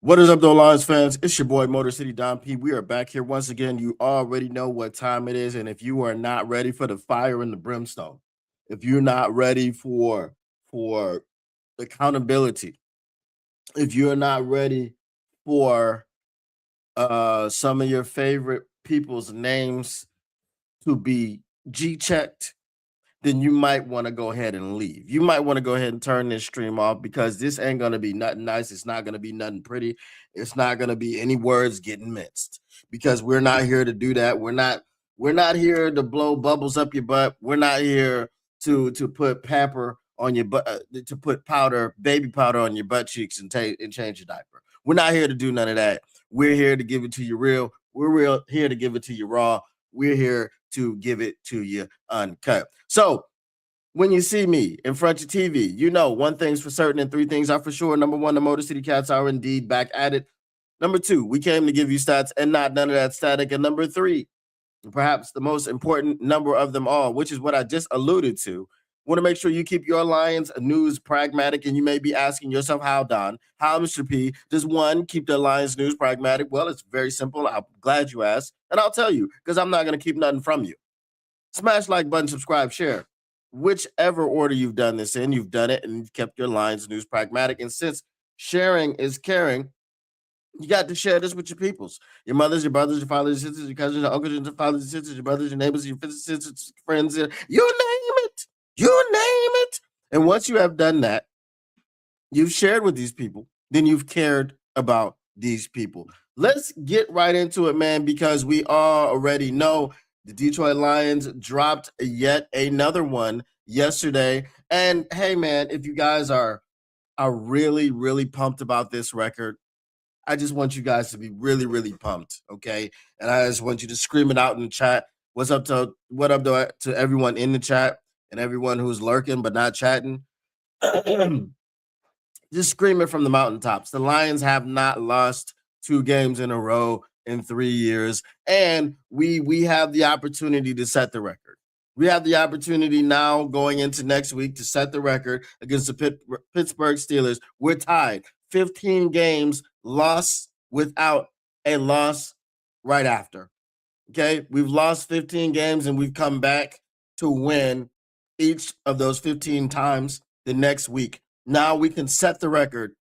What is up, though, Lions fans? It's your boy, Motor City Don P. We are back here once again. You already know what time it is, and if you are not ready for the fire and the brimstone, if you're not ready for accountability, if you're not ready for some of your favorite people's names to be G checked, then you might want to go ahead and leave. You might want to go ahead and turn this stream off because this ain't going to be nothing nice. It's not going to be nothing pretty. It's not going to be any words getting minced because we're not here to do that. We're not here to blow bubbles up your butt. We're not here to put pamper on your butt, to put powder, baby powder on your butt cheeks and change your diaper. We're not here to do none of that. We're here to give it to you real. Here to give it to you raw. We're here to give it to you uncut. So when you see me in front of your TV, you know one thing's for certain and three things are for sure. Number one, the Motor City Cats are indeed back at it. Number two, we came to give you stats and not none of that static. And number three, perhaps the most important number of them all, which is what I just alluded to. Want to make sure you keep your Lions news pragmatic, and you may be asking yourself, how, Don? How, Mr. P, does one keep the Lions news pragmatic? Well, it's very simple. I'm glad you asked, and I'll tell you, because I'm not going to keep nothing from you. Smash like button, subscribe, share. Whichever order you've done this in, you've done it, and you've kept your Lions news pragmatic. And since sharing is caring, you got to share this with your peoples, your mothers, your brothers, your fathers, your sisters, your cousins, your uncles, your fathers, your sisters, your brothers, your neighbors, your sisters, friends, you name it. You name it. And once you have done that, you've shared with these people, then you've cared about these people. Let's get right into it, man, because we all already know the Detroit Lions dropped yet another one yesterday. And hey, man, if you guys are really, really pumped about this record, I just want you guys to be really, really pumped, okay? And I just want you to scream it out in the chat. What up to everyone in the chat and everyone who's lurking but not chatting? Just scream it from the mountaintops. The Lions have not lost 2 games in a row in 3 years, and we have the opportunity to set the record. We have the opportunity now going into next week to set the record against the Pittsburgh Steelers. We're tied 15 games lost without a loss right after. Okay, we've lost 15 games and we've come back to win each of those 15 times the next week. Now we can set the record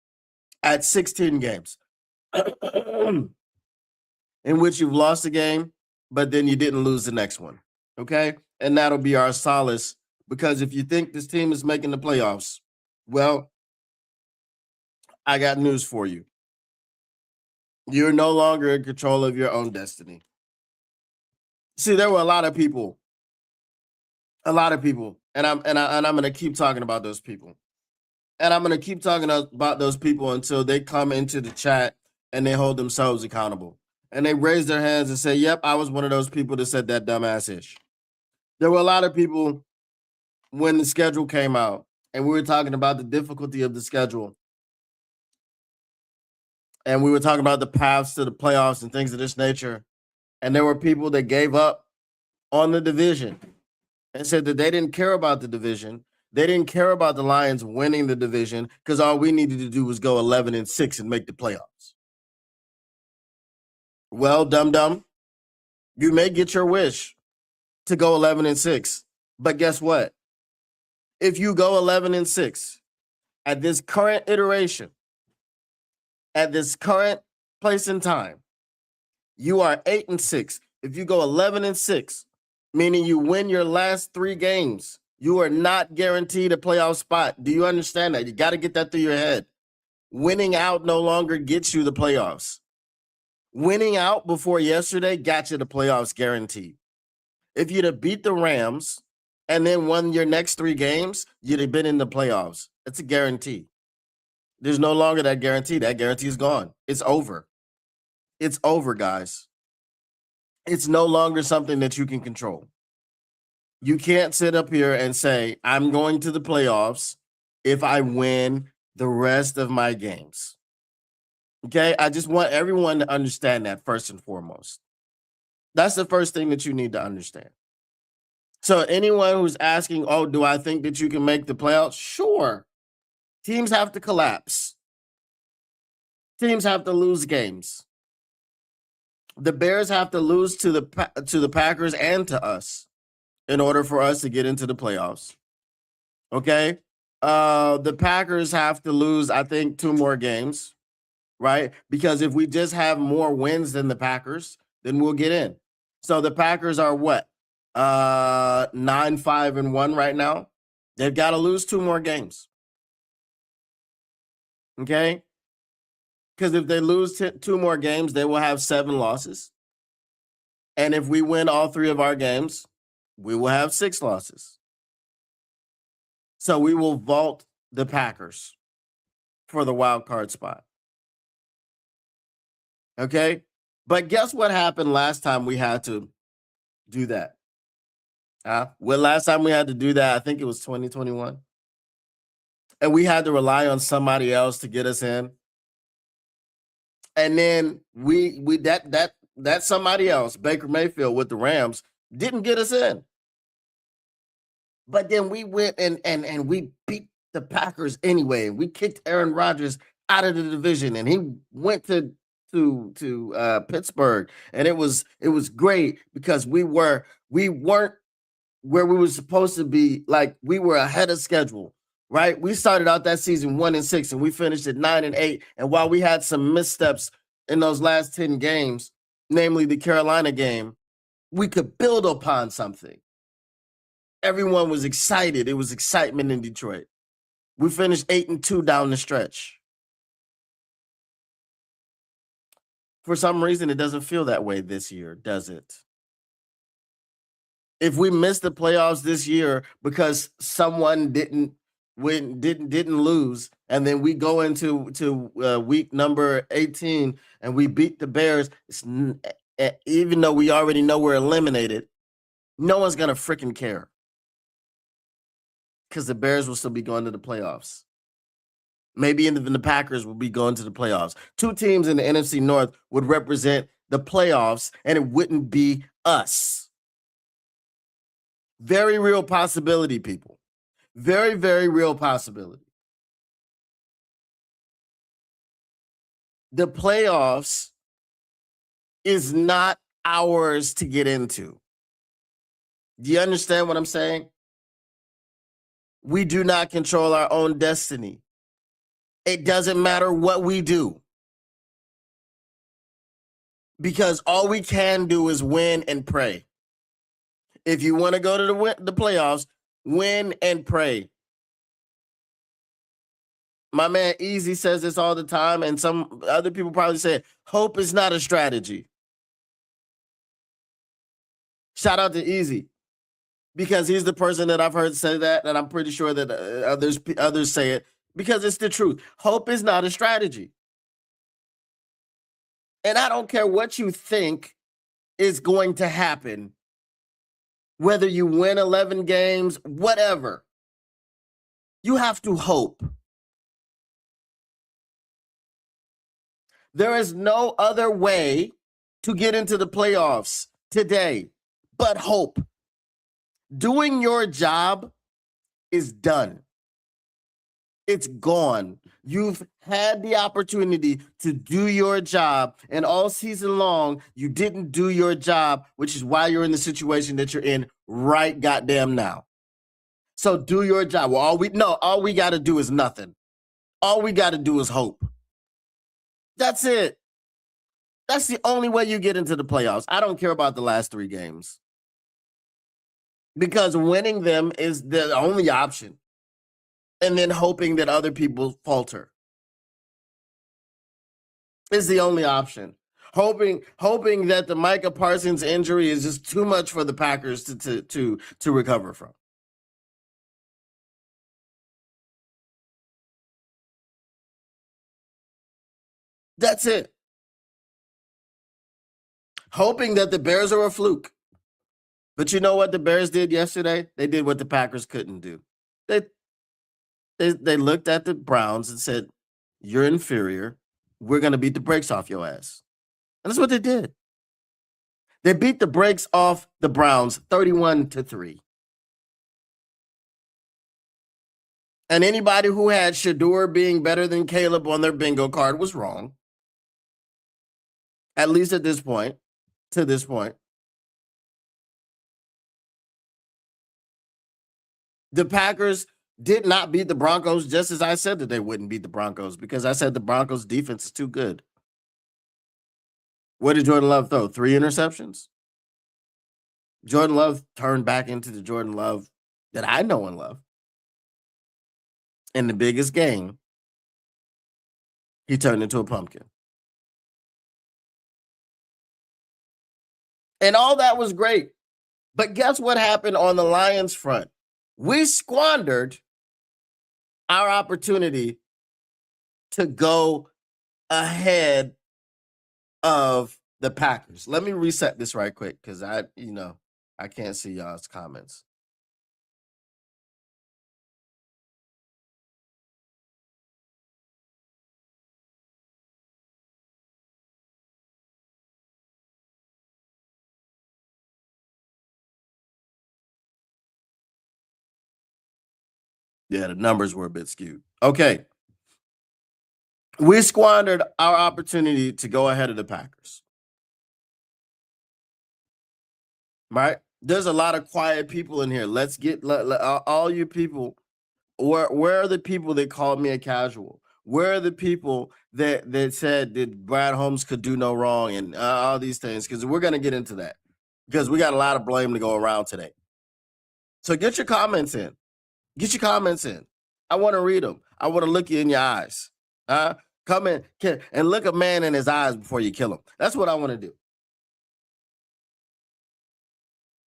at 16 games in which you've lost a game, but then you didn't lose the next one. Okay, and that'll be our solace, because if you think this team is making the playoffs, well, I got news for you. You're no longer in control of your own destiny. See, there were a lot of people, and I'm going to keep talking about those people. And I'm going to keep talking about those people until they come into the chat and they hold themselves accountable. And they raise their hands and say, yep, I was one of those people that said that dumbass ish. There were a lot of people when the schedule came out and we were talking about the difficulty of the schedule. And we were talking about the paths to the playoffs and things of this nature. And there were people that gave up on the division and said that they didn't care about the division. They didn't care about the Lions winning the division because all we needed to do was go 11-6 and make the playoffs. Well, dum-dum, you may get your wish to go 11-6, but guess what? If you go 11-6 at this current iteration, at this current place in time, you are 8-6. If you go 11-6, meaning you win your last 3 games, you are not guaranteed a playoff spot. Do you understand that? You got to get that through your head. Winning out no longer gets you the playoffs. Winning out before yesterday got you the playoffs guaranteed. If you'd have beat the Rams and then won your next 3 games, you'd have been in the playoffs. It's a guarantee. There's no longer that guarantee. That guarantee is gone. It's over. It's over, guys. It's no longer something that you can control. You can't sit up here and say, I'm going to the playoffs if I win the rest of my games. Okay? I just want everyone to understand that first and foremost. That's the first thing that you need to understand. So anyone who's asking, oh, do I think that you can make the playoffs? Sure. Teams have to collapse. Teams have to lose games. The Bears have to lose to the Packers and to us in order for us to get into the playoffs. Okay? The Packers have to lose, I think, 2 more games, right? Because if we just have more wins than the Packers, then we'll get in. So the Packers are what? 9-5-1 right now. They've got to lose 2 more games. Okay? Because if they lose 2 more games, they will have 7 losses. And if we win all 3 of our games, we will have 6 losses. So we will vault the Packers for the wild card spot. Okay? But guess what happened last time we had to do that? Well, last time we had to do that, I think it was 2021. And we had to rely on somebody else to get us in. And then that somebody else, Baker Mayfield with the Rams, didn't get us in. But then we went and we beat the Packers anyway. We kicked Aaron Rodgers out of the division, and he went to Pittsburgh, and it was great because we weren't where we were supposed to be. Like, we were ahead of schedule. Right, we started out that season 1-6, and we finished at 9-8. And while we had some missteps in those last 10 games, namely the Carolina game, we could build upon something. Everyone was excited. It was excitement in Detroit. We finished 8-2 down the stretch. For some reason, it doesn't feel that way this year, does it? If we miss the playoffs this year because someone didn't lose, and then we go into week number 18 and we beat the Bears, even though we already know we're eliminated, no one's gonna freaking care because the Bears will still be going to the playoffs. Maybe even the Packers will be going to the playoffs. 2 teams in the NFC North would represent the playoffs, and it wouldn't be us. Very real possibility, people. Very, very real possibility. The playoffs is not ours to get into. Do you understand what I'm saying? We do not control our own destiny. It doesn't matter what we do, because all we can do is win and pray. If you want to go to the playoffs, win and pray. My man Easy says this all the time, and some other people probably say hope is not a strategy. Shout out to Easy, because he's the person that I've heard say that, and I'm pretty sure that others say it, because it's the truth. Hope is not a strategy. And I don't care what you think is going to happen, whether you win 11 games, whatever. You have to hope. There is no other way to get into the playoffs today but hope. Doing your job is done. It's gone. You've had the opportunity to do your job, and all season long, you didn't do your job, which is why you're in the situation that you're in right goddamn now. So do your job. Well, all we got to do is nothing. All we got to do is hope. That's it. That's the only way you get into the playoffs. I don't care about the last 3 games, because winning them is the only option. And then hoping that other people falter is the only option. Hoping that the Micah Parsons injury is just too much for the Packers to recover from. That's it. Hoping that the Bears are a fluke. But you know what the Bears did yesterday? They did what the Packers couldn't do. They looked at the Browns and said, "You're inferior. We're going to beat the brakes off your ass." And that's what they did. They beat the brakes off the Browns 31-3. And anybody who had Shedeur being better than Caleb on their bingo card was wrong. at least at this point, to this point. The Packers did not beat the Broncos just as I said that they wouldn't beat the Broncos because I said the Broncos defense is too good. What did Jordan Love throw? 3 interceptions? Jordan Love turned back into the Jordan Love that I know and love. In the biggest game, he turned into a pumpkin. And all that was great. But guess what happened on the Lions front? We squandered our opportunity to go ahead of the Packers. Let me reset this right quick because I can't see y'all's comments. Yeah, the numbers were a bit skewed. Okay. We squandered our opportunity to go ahead of the Packers. Right? There's a lot of quiet people in here. Let's get all you people. Where are the people that called me a casual? Where are the people that said that Brad Holmes could do no wrong and all these things? Because we're going to get into that because we got a lot of blame to go around today. So get your comments in. Get your comments in. I want to read them. I want to look you in your eyes. Come in and look a man in his eyes before you kill him. That's what I want to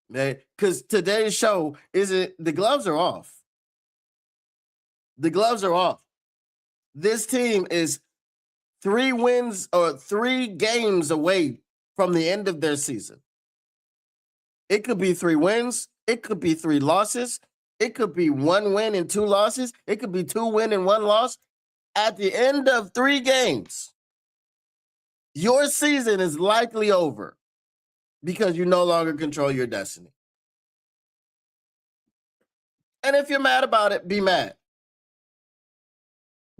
do. Because today's show the gloves are off. The gloves are off. This team is 3 wins or 3 games away from the end of their season. It could be 3 wins. It could be 3 losses. It could be 1 win and 2 losses. It could be 2 win and 1 loss. At the end of 3 games, your season is likely over because you no longer control your destiny. And if you're mad about it, be mad.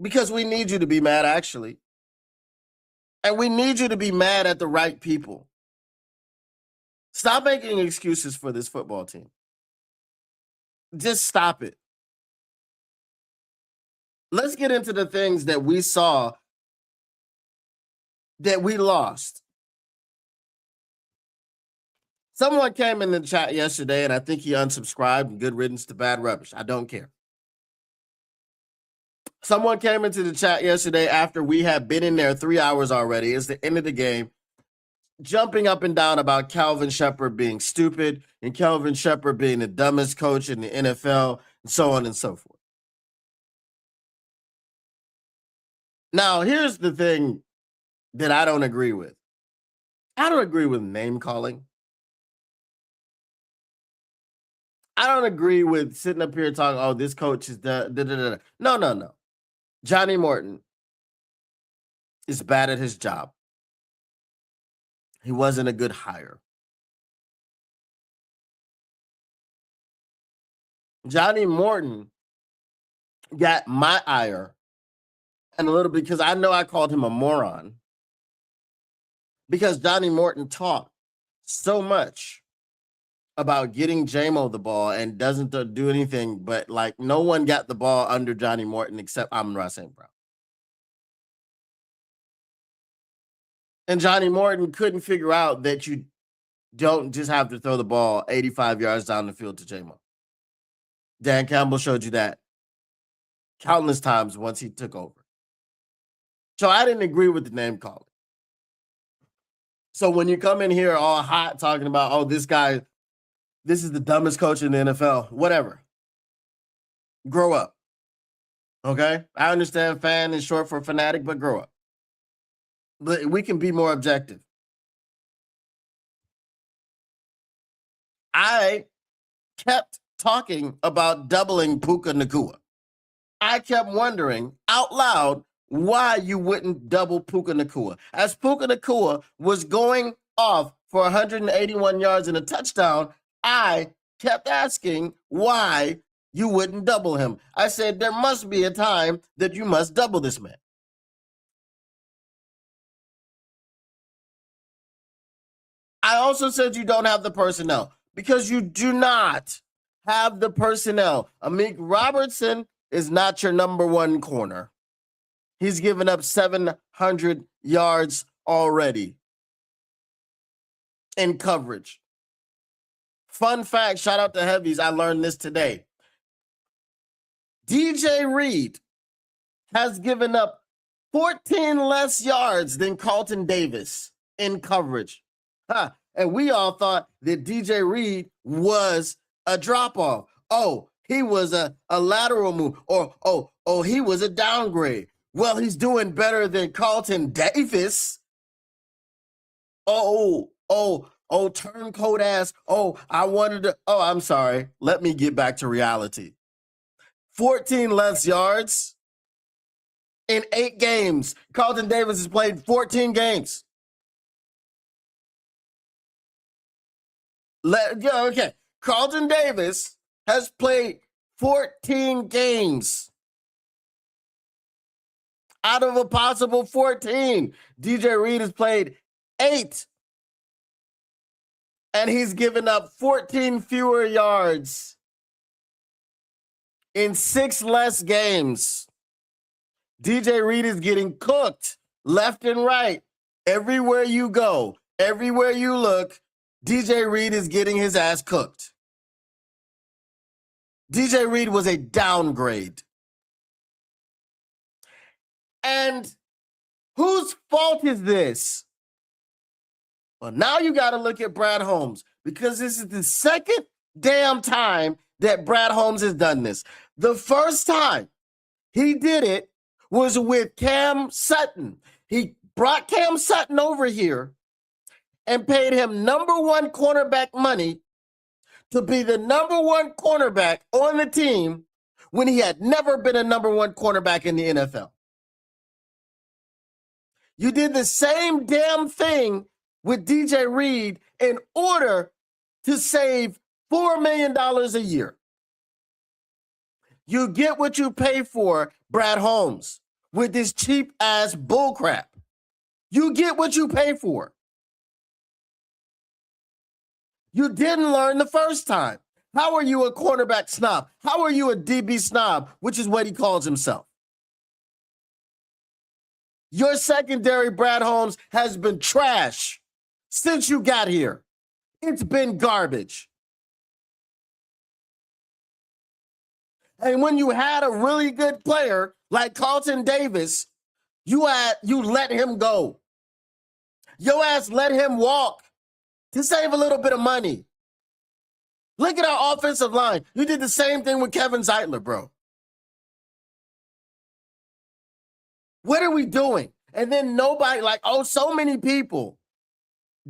Because we need you to be mad, actually. And we need you to be mad at the right people. Stop making excuses for this football team. Just stop it. Let's get into the things that we saw that we lost. Someone came in the chat yesterday, and I think he unsubscribed, and good riddance to bad rubbish. I don't care. Someone came into the chat yesterday after we had been in there 3 hours already. It's the end of the game. Jumping up and down about Calvin Shepard being stupid and Calvin Shepard being the dumbest coach in the NFL and so on and so forth. Now, here's the thing that I don't agree with. I don't agree with name calling. I don't agree with sitting up here talking, oh, this coach is the. No. Johnny Morton is bad at his job. He wasn't a good hire. Johnny Morton got my ire and a little bit because I know I called him a moron because Johnny Morton talked so much about getting J-Mo the ball and doesn't do anything, but like no one got the ball under Johnny Morton except Amon-Ra St. Brown. And Johnny Morton couldn't figure out that you don't just have to throw the ball 85 yards down the field to J-Mo. Dan Campbell showed you that countless times once he took over. So I didn't agree with the name calling. So when you come in here all hot talking about, oh, this is the dumbest coach in the NFL, whatever. Grow up. Okay? I understand fan is short for fanatic, but grow up. But we can be more objective. I kept talking about doubling Puka Nacua. I kept wondering out loud why you wouldn't double Puka Nacua. As Puka Nacua was going off for 181 yards and a touchdown, I kept asking why you wouldn't double him. I said, there must be a time that you must double this man. also said you don't have the personnel because you do not have the personnel. Amik Robertson is not your number one corner. He's given up 700 yards already in coverage. Fun fact, shout out to Heavies. I learned this today. DJ Reed has given up 14 less yards than Carlton Davis in coverage. And we all thought that DJ Reed was a drop-off. Oh, he was a lateral move. Or he was a downgrade. Well, he's doing better than Carlton Davis. Turncoat ass. I'm sorry. Let me get back to reality. 14 less yards in 8 games. Carlton Davis has played 14 games. Okay. Carlton Davis has played 14 games. Out of a possible 14, DJ Reed has played 8. And he's given up 14 fewer yards in 6 less games. DJ Reed is getting cooked left and right. Everywhere you go, everywhere you look, DJ Reed is getting his ass cooked. DJ Reed was a downgrade. And whose fault is this? Well, now you got to look at Brad Holmes because this is the second damn time that Brad Holmes has done this. The first time he did it was with Cam Sutton. He brought Cam Sutton over here and paid him number 1 cornerback money to be the number 1 cornerback on the team when he had never been a number 1 cornerback in the NFL. You did the same damn thing with DJ Reed in order to save $4 million a year. You get what you pay for, Brad Holmes, with this cheap-ass bullcrap. You get what you pay for. You didn't learn the first time. How are you a cornerback snob? How are you a DB snob, which is what he calls himself? Your secondary, Brad Holmes, has been trash since you got here. It's been garbage. And when you had a really good player like Carlton Davis, you let him go. Your ass let him walk to save a little bit of money. Look at our offensive line. You did the same thing with Kevin Zeitler, bro. What are we doing? And then nobody, so many people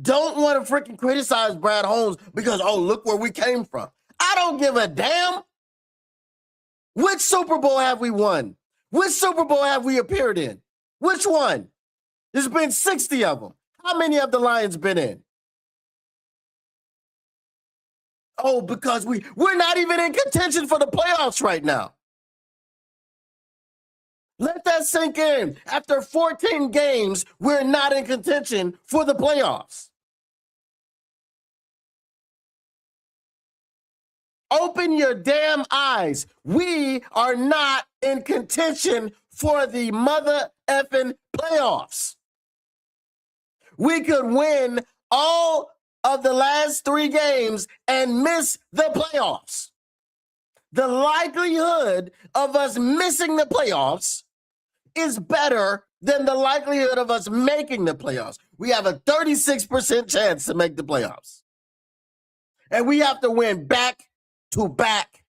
don't want to freaking criticize Brad Holmes because, look where we came from. I don't give a damn. Which Super Bowl have we won? Which Super Bowl have we appeared in? Which one? There's been 60 of them. How many have the Lions been in? Because we're not even in contention for the playoffs right now. Let that sink in. After 14 games, we're not in contention for the playoffs. Open your damn eyes. We are not in contention for the mother effing playoffs. We could win all of the last 3 games and miss the playoffs. The likelihood of us missing the playoffs is better than the likelihood of us making the playoffs. We have a 36% chance to make the playoffs. And we have to win back-to-back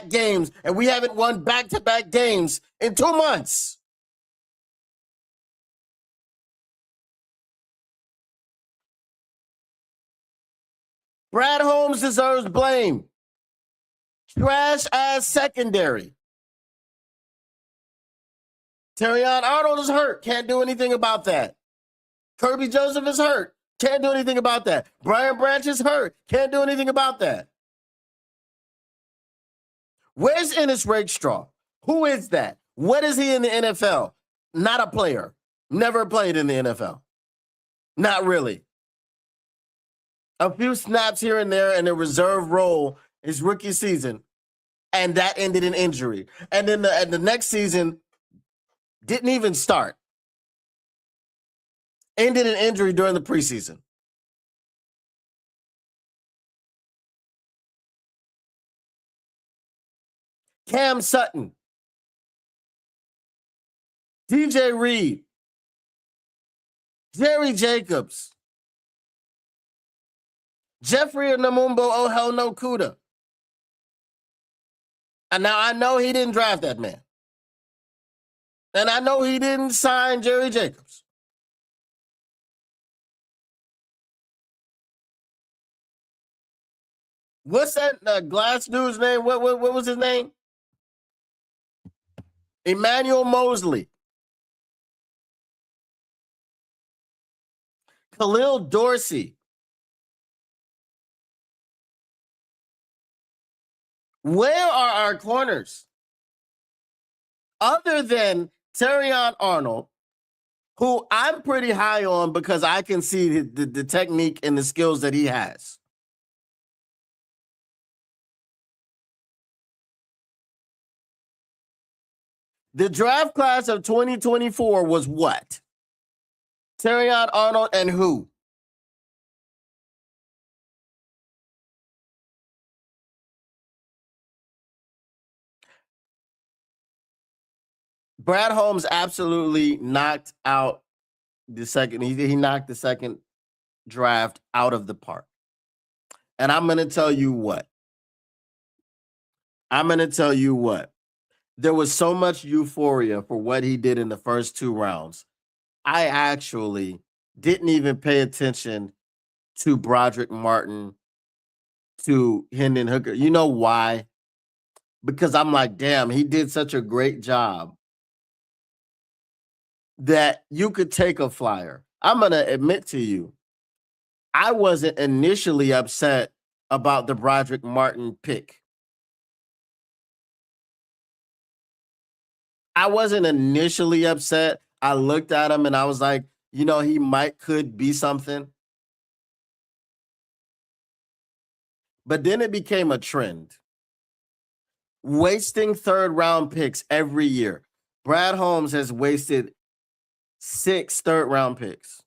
games. And we haven't won back-to-back games in 2 months. Brad Holmes deserves blame. Trash-ass secondary. Terrion Arnold is hurt. Can't do anything about that. Kirby Joseph is hurt. Can't do anything about that. Brian Branch is hurt. Can't do anything about that. Where's Ennis Rakestraw? Who is that? What is he in the NFL? Not a player. Never played in the NFL. Not really. A few snaps here and there in a reserve role his rookie season, and that ended in injury. And then the next season didn't even start. Ended in injury during the preseason. Cam Sutton, DJ Reed, Jerry Jacobs, Jeffrey Namumbo, oh hell no Kuda. And now I know he didn't draft that man. And I know he didn't sign Jerry Jacobs. What's that Glass dude's name? What was his name? Emmanuel Mosley. Khalil Dorsey. Where are our corners? Other than Terrion Arnold, who I'm pretty high on because I can see the technique and the skills that he has. The draft class of 2024 was what? Terrion Arnold and who? Brad Holmes absolutely knocked out the second. He knocked the second draft out of the park. And I'm going to tell you what. There was so much euphoria for what he did in the first 2 rounds. I actually didn't even pay attention to Broderick Martin, to Hendon Hooker. You know why? Because I'm like, damn, he did such a great job that you could take a flyer. I'm going to admit to you, I wasn't initially upset about the Broderick Martin pick. I wasn't initially upset. I looked at him and I was like, you know, he could be something. But then it became a trend. Wasting 3rd round picks every year. Brad Holmes has wasted 6 3rd round picks.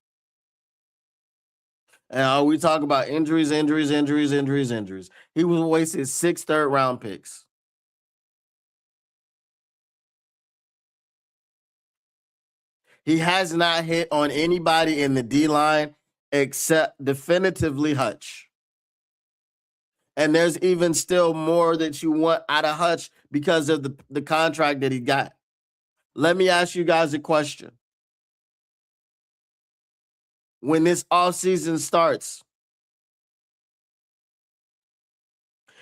And we talk about injuries. He was wasted 6 3rd round picks. He has not hit on anybody in the D-line except definitively Hutch. And there's even still more that you want out of Hutch because of the contract that he got. Let me ask you guys a question. When this offseason starts,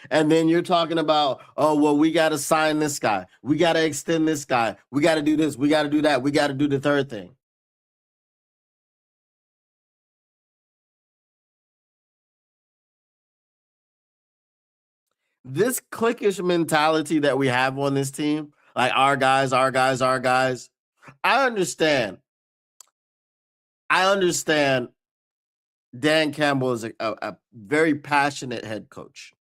and then you're talking about, oh, well, we got to sign this guy. We got to extend this guy. We got to do this. We got to do that. We got to do the third thing. This cliquish mentality that we have on this team, like our guys. I understand. Dan Campbell is a very passionate head coach.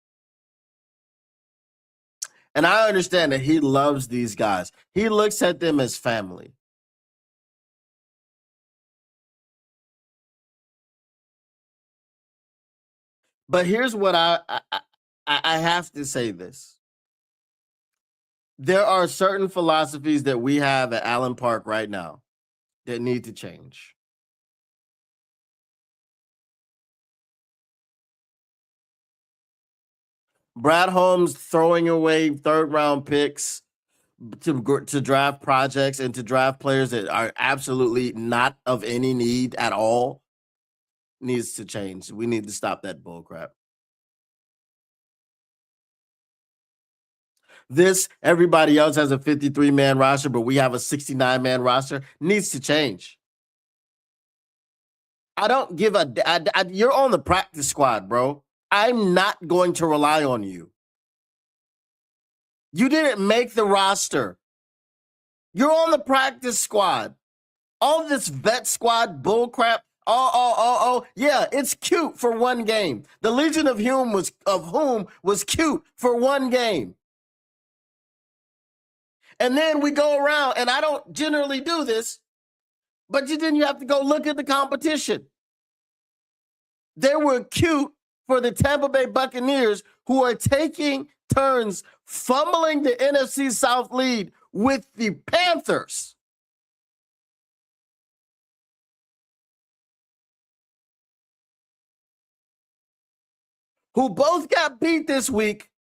And I understand that he loves these guys. He looks at them as family. But here's what I have to say this. There are certain philosophies that we have at Allen Park right now that need to change. Brad Holmes throwing away 3rd round picks to draft projects and to draft players that are absolutely not of any need at all needs to change. We need to stop that bullcrap. Everybody else has a 53-man roster, but we have a 69-man roster, needs to change. I don't give you're on the practice squad, bro. I'm not going to rely on you. You didn't make the roster. You're on the practice squad. All this vet squad bullcrap, Yeah, it's cute for one game. The Legion of Whom was cute for one game. And then we go around, and I don't generally do this, but then you have to go look at the competition. They were cute for the Tampa Bay Buccaneers, who are taking turns fumbling the NFC South lead with the Panthers. Who both got beat this week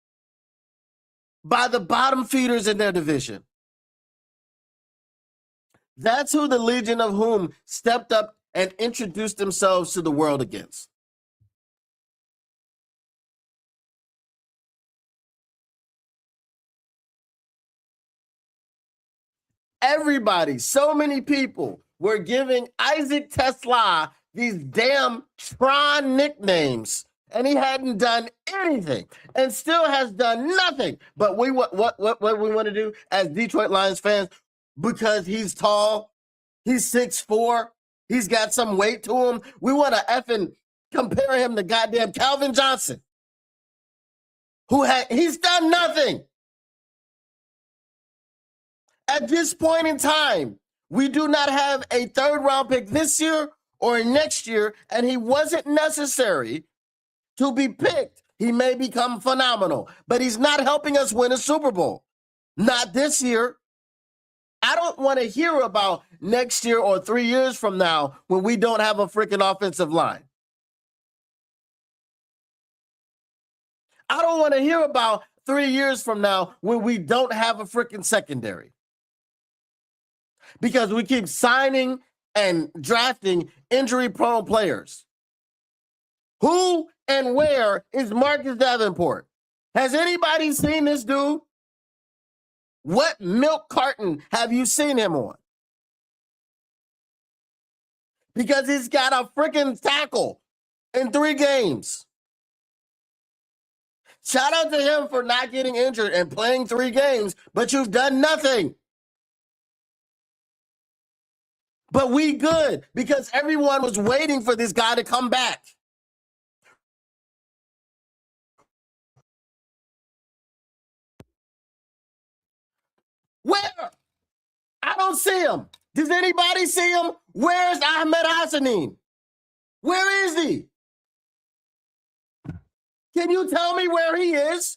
by the bottom feeders in their division. That's who the Legion of Whom stepped up and introduced themselves to the world against. Everybody, so many people were giving Isaac TeSlaa these damn Tron nicknames, and he hadn't done anything and still has done nothing. But what we want to do as Detroit Lions fans, because he's tall, he's 6'4", he's got some weight to him, we want to effing compare him to goddamn Calvin Johnson, he's done nothing. At this point in time, we do not have a third-round pick this year or next year, and he wasn't necessary to be picked. He may become phenomenal, but he's not helping us win a Super Bowl. Not this year. I don't want to hear about next year or 3 years from now when we don't have a freaking offensive line. I don't want to hear about 3 years from now when we don't have a freaking secondary. Because we keep signing and drafting injury-prone players. Who and where is Marcus Davenport? Has anybody seen this dude? What milk carton have you seen him on? Because he's got a freaking tackle in 3 games. Shout out to him for not getting injured and playing 3 games, but you've done nothing. But we good because everyone was waiting for this guy to come back. Where? I don't see him. Does anybody see him? Where's Ahmed Hassanin? Where is he? Can you tell me where he is?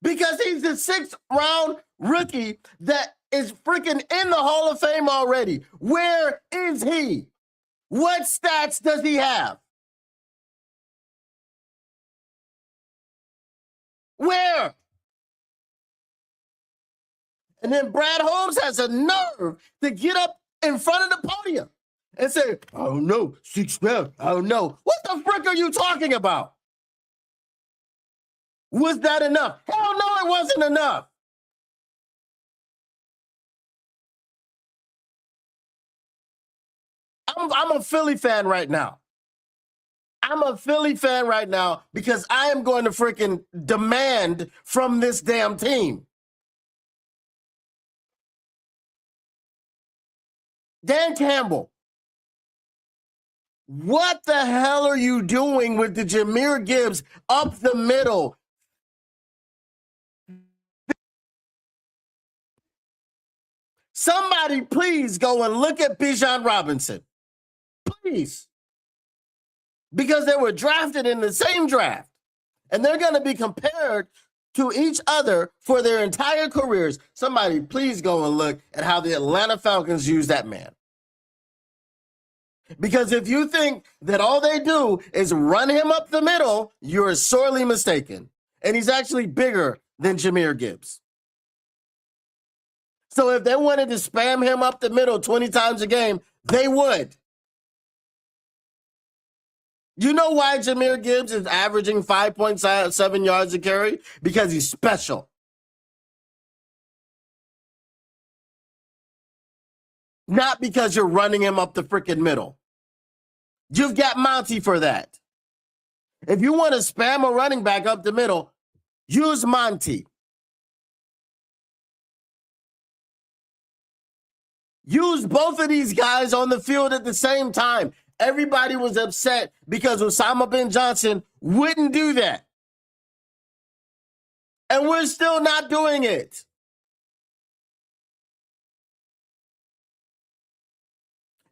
Because he's the 6th round rookie that is freaking in the Hall of Fame already. Where is he? What stats does he have? Where? And then Brad Holmes has a nerve to get up in front of the podium and say, I don't know, 6 rounds, I don't know. What the frick are you talking about? Was that enough? Hell no, it wasn't enough. I'm a Philly fan right now. I'm a Philly fan right now because I am going to freaking demand from this damn team. Dan Campbell, what the hell are you doing with the Jahmyr Gibbs up the middle? Somebody please go and look at Bijan Robinson. Please. Because they were drafted in the same draft. And they're going to be compared to each other for their entire careers. Somebody please go and look at how the Atlanta Falcons use that man. Because if you think that all they do is run him up the middle, you're sorely mistaken. And he's actually bigger than Jahmyr Gibbs. So if they wanted to spam him up the middle 20 times a game, they would. You know why Jahmyr Gibbs is averaging 5.7 yards a carry? Because he's special. Not because you're running him up the freaking middle. You've got Monty for that. If you want to spam a running back up the middle, use Monty. Use both of these guys on the field at the same time. Everybody was upset because Osama bin Johnson wouldn't do that. And we're still not doing it.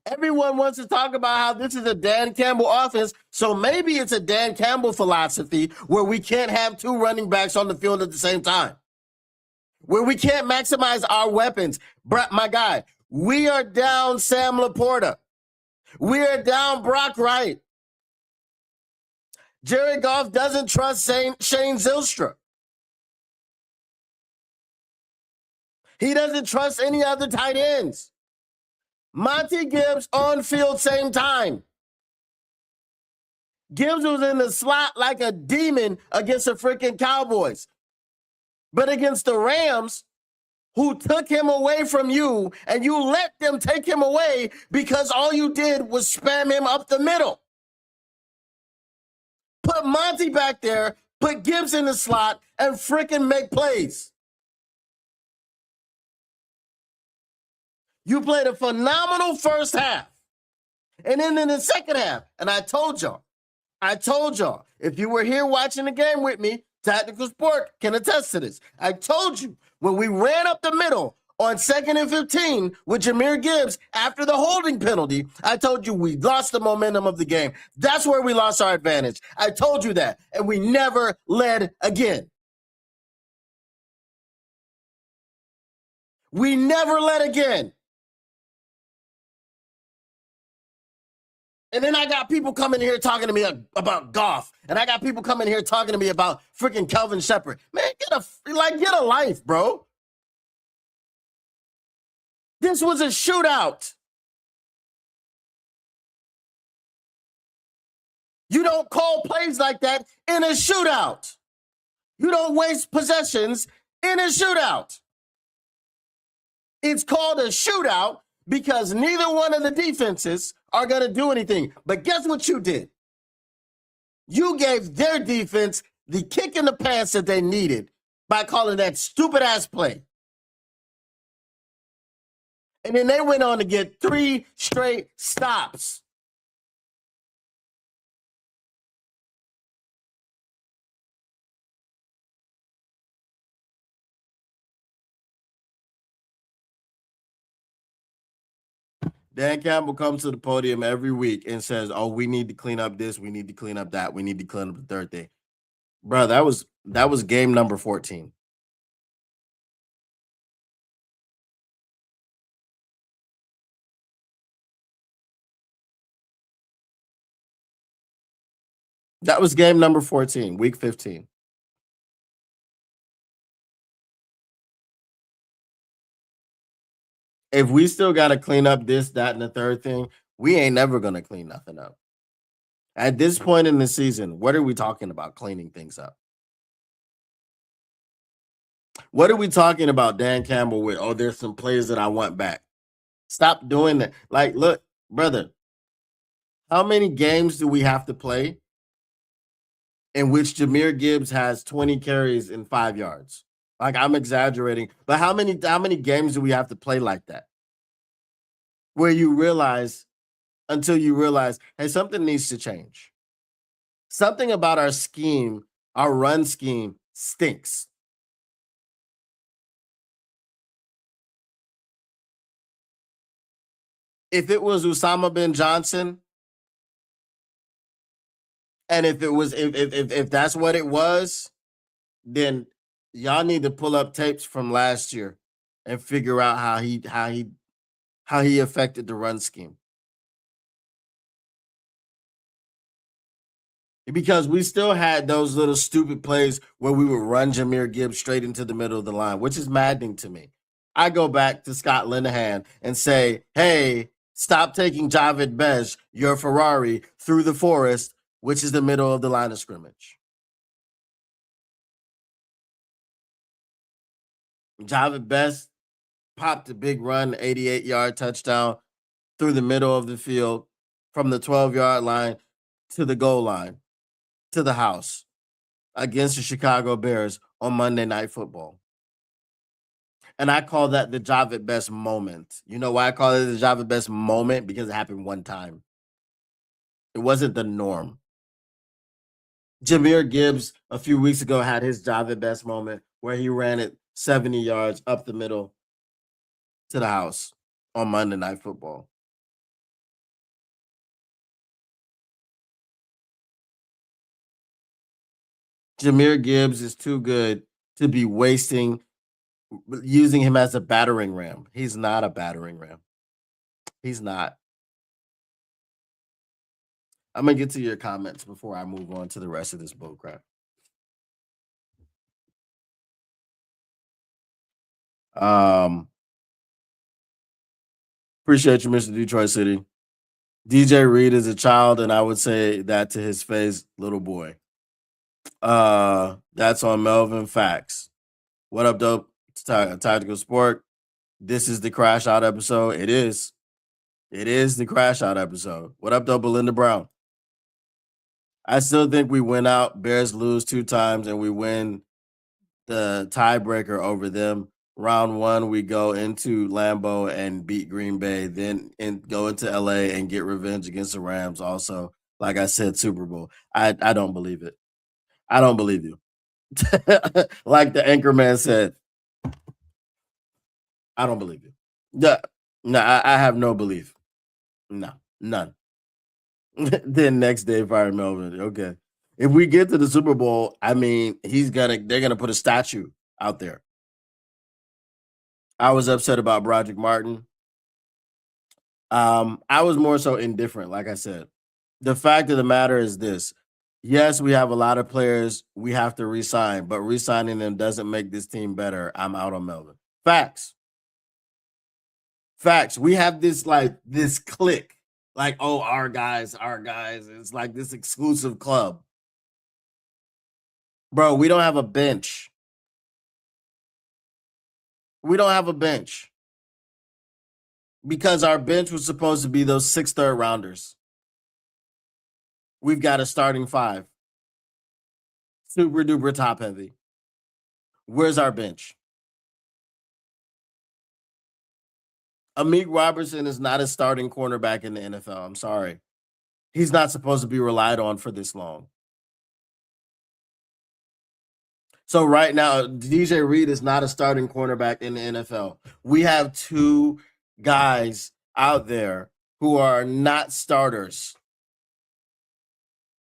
Everyone wants to talk about how this is a Dan Campbell offense. So maybe it's a Dan Campbell philosophy where we can't have two running backs on the field at the same time, where we can't maximize our weapons. My guy, we are down Sam Laporta. We are down Brock Wright. Jared Goff doesn't trust Shane Zylstra. He doesn't trust any other tight ends. Monty Gibbs on field same time. Gibbs was in the slot like a demon against the freaking Cowboys. But against the Rams, who took him away from you, and you let them take him away because all you did was spam him up the middle. Put Monty back there, put Gibbs in the slot, and freaking make plays. You played a phenomenal first half. And then in the second half, and I told y'all, if you were here watching the game with me, Tactical Sport can attest to this. I told you when we ran up the middle on 2nd and 15 with Jahmyr Gibbs after the holding penalty, I told you we lost the momentum of the game. That's where we lost our advantage. I told you that, and we never led again. We never led again. And then I got people coming here talking to me about Goff. And I got people coming here talking to me about freaking Kelvin Shepherd. Man, get a life, bro. This was a shootout. You don't call plays like that in a shootout. You don't waste possessions in a shootout. It's called a shootout because neither one of the defenses are going to do anything. But guess what you did? You gave their defense the kick in the pants that they needed by calling that stupid-ass play. And then they went on to get 3 straight stops. Dan Campbell comes to the podium every week and says, "Oh, we need to clean up this. We need to clean up that. We need to clean up the third thing." Bro, that was game number 14. That was game number 14, week 15. If we still got to clean up this, that, and the third thing, we ain't never going to clean nothing up. At this point in the season, what are we talking about cleaning things up? What are we talking about Dan Campbell with? Oh, there's some plays that I want back. Stop doing that. Like, look, brother, how many games do we have to play in which Jahmyr Gibbs has 20 carries and 5 yards? Like, I'm exaggerating, but how many games do we have to play like that? Where you realize, until you realize, hey, something needs to change. Something about our scheme, our run scheme, stinks. If it was Osama bin Johnson, and if that's what it was, then y'all need to pull up tapes from last year and figure out how he affected the run scheme. Because we still had those little stupid plays where we would run Jahmyr Gibbs straight into the middle of the line, which is maddening to me. I go back to Scott Linehan and say, hey, stop taking Javid Best, your Ferrari, through the forest, which is the middle of the line of scrimmage. Javid Best popped a big run, 88-yard touchdown through the middle of the field from the 12-yard line to the goal line, to the house against the Chicago Bears on Monday Night Football. And I call that the Javid Best moment. You know why I call it the Javid Best moment? Because it happened one time. It wasn't the norm. Jahmyr Gibbs a few weeks ago had his Javid Best moment where he ran it 70 yards up the middle to the house on Monday Night Football. Jahmyr Gibbs is too good to be using him as a battering ram. He's not a battering ram. He's not. I'm gonna get to your comments before I move on to the rest of this bullcrap. Appreciate you, Mr. Detroit City. DJ Reed is a child, and I would say that to his face, little boy. That's on Melvin Facts. What up, dope? Tactical Sport. This is the crash out episode. It is. It is the crash out episode. What up, though, Belinda Brown? I still think we win out. Bears lose 2 times, and we win the tiebreaker over them. Round 1, we go into Lambeau and beat Green Bay, then go into LA and get revenge against the Rams. Also, like I said, Super Bowl. I don't believe it. I don't believe you. Like the anchorman said, I don't believe you. Yeah, no, I have no belief. No, none. Then next day, fire Melvin. Okay. If we get to the Super Bowl, I mean, they're gonna put a statue out there. I was upset about Broderick Martin. I was more so indifferent, like I said. The fact of the matter is this. Yes, we have a lot of players we have to re-sign, but re-signing them doesn't make this team better. I'm out on Melvin. Facts. We have this clique. Like, oh, our guys. It's like this exclusive club. Bro, we don't have a bench. We don't have a bench. Because our bench was supposed to be those 6 third rounders. We've got a starting 5. Super duper top heavy. Where's our bench? Amik Robertson is not a starting cornerback in the NFL. I'm sorry. He's not supposed to be relied on for this long. So right now, DJ Reed is not a starting cornerback in the NFL. We have 2 guys out there who are not starters.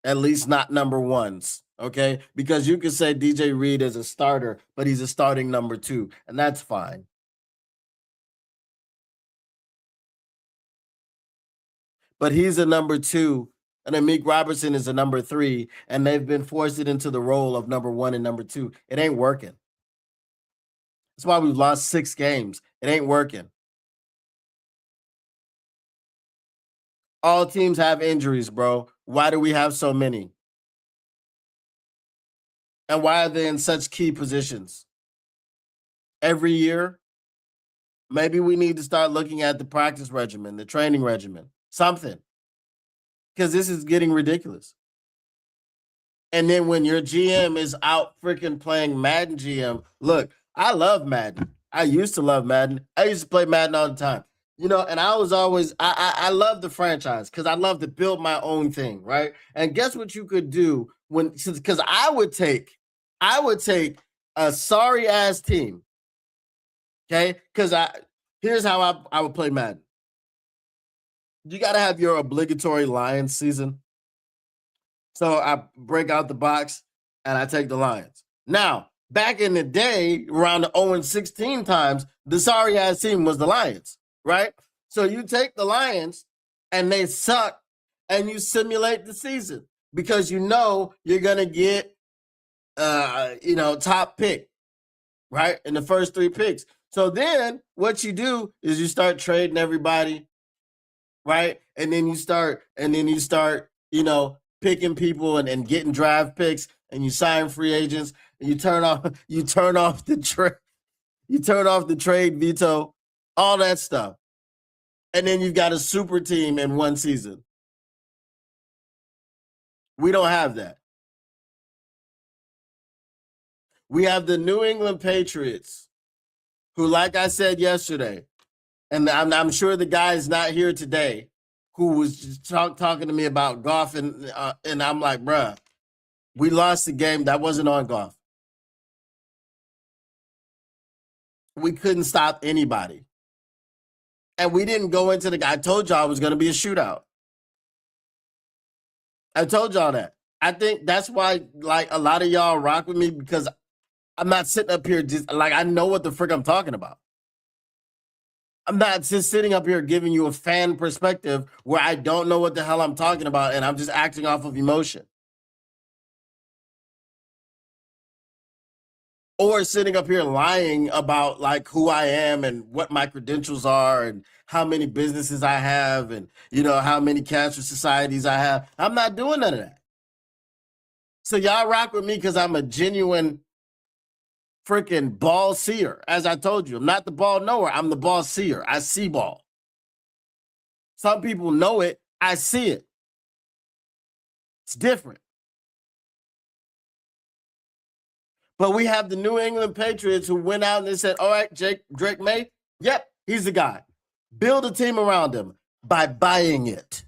At least not number 1s. Okay? Because you could say DJ Reed is a starter, but he's a starting number 2, and that's fine. But he's a number 2, and Amik Robertson is a number 3, and they've been forced into the role of number 1 and number 2. It ain't working. That's why we've lost 6 games. It ain't working. All teams have injuries, bro. Why do we have so many? And why are they in such key positions? Every year, maybe we need to start looking at the practice regimen, the training regimen, something. Because this is getting ridiculous. And then when your GM is out freaking playing Madden GM, look, I love Madden. I used to love Madden. I used to play Madden all the time. You know, and I was always I love the franchise because I love to build my own thing, right? And guess what you could do because I would take a sorry ass team, okay? Because here's how I would play Madden. You got to have your obligatory Lions season. So I break out the box and I take the Lions. Now, back in the day, around the 0-16 times, the sorry ass team was the Lions, right? So you take the Lions and they suck and you simulate the season because you know you're going to get, top pick, right? In the first 3 picks. So then what you do is you start trading everybody, right? And then you start, picking people and getting draft picks and you sign free agents and you turn off the trade veto, all that stuff. And then you've got a super team in one season. We don't have that. We have the New England Patriots, who, like I said yesterday, and I'm sure the guy is not here today, who was just talking to me about golf, and I'm like, bruh, we lost the game. That wasn't on golf. We couldn't stop anybody. And we didn't go into the. I told y'all it was going to be a shootout. I told y'all that. I think that's why, like, a lot of y'all rock with me, because I'm not sitting up here just like, I know what the frick I'm talking about. I'm not just sitting up here giving you a fan perspective where I don't know what the hell I'm talking about and I'm just acting off of emotion. Or sitting up here lying about like who I am and what my credentials are and how many businesses I have and, you know, how many cancer societies I have. I'm not doing none of that. So y'all rock with me because I'm a genuine freaking ball seer. As I told you, I'm not the ball knower. I'm the ball seer. I see ball. Some people know it. I see it. It's different. But we have the New England Patriots who went out and they said, all right, Drake May, yep, he's the guy. Build a team around him by buying it.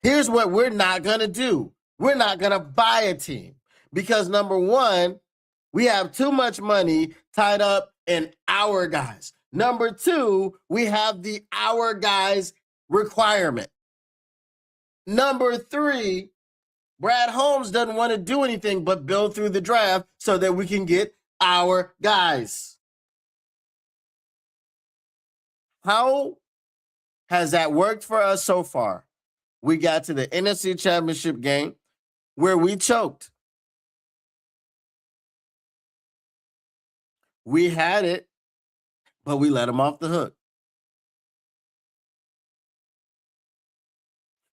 Here's what we're not going to do. We're not going to buy a team because, number one, we have too much money tied up in our guys. Number two, we have the our guys requirement. Number three, Brad Holmes doesn't want to do anything but build through the draft so that we can get our guys. How has that worked for us so far? We got to the NFC Championship game where we choked. We had it, but we let them off the hook.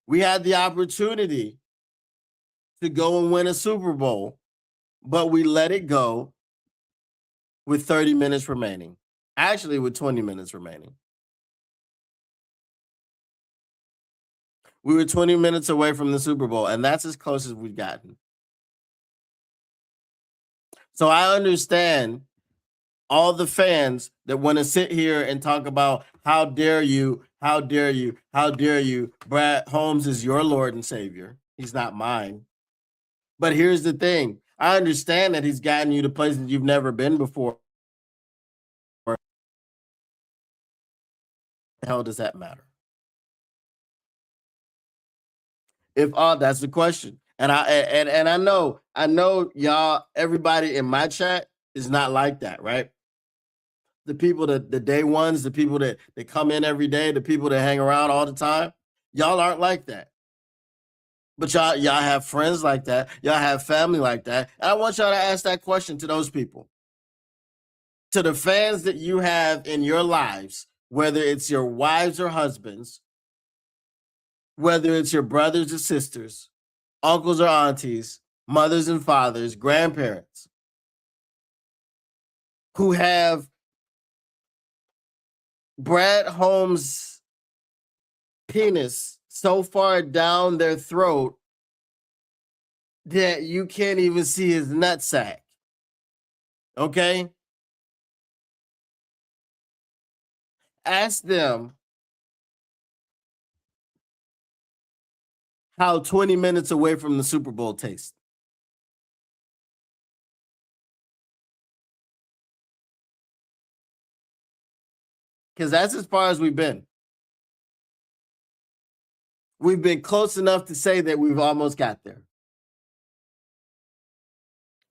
We had the opportunity to go and win a Super Bowl, but we let it go with 30 minutes remaining. Actually, with 20 minutes remaining. We were 20 minutes away from the Super Bowl, and that's as close as we've gotten. So I understand all the fans that want to sit here and talk about how dare you, how dare you, how dare you. Brad Holmes is your Lord and Savior. He's not mine. But here's the thing. I understand that he's gotten you to places you've never been before. What the hell does that matter? If that's the question. And I know y'all, everybody in my chat is not like that, right? The people that the day ones, the people that come in every day, the people that hang around all the time, y'all aren't like that. But y'all have friends like that, y'all have family like that. And I want y'all to ask that question to those people. To the fans that you have in your lives, whether it's your wives or husbands, whether it's your brothers or sisters, uncles or aunties, mothers and fathers, grandparents, who have Brad Holmes' penis so far down their throat that you can't even see his nutsack. Okay? Ask them how 20 minutes away from the Super Bowl tastes. Because that's as far as we've been. We've been close enough to say that we've almost got there.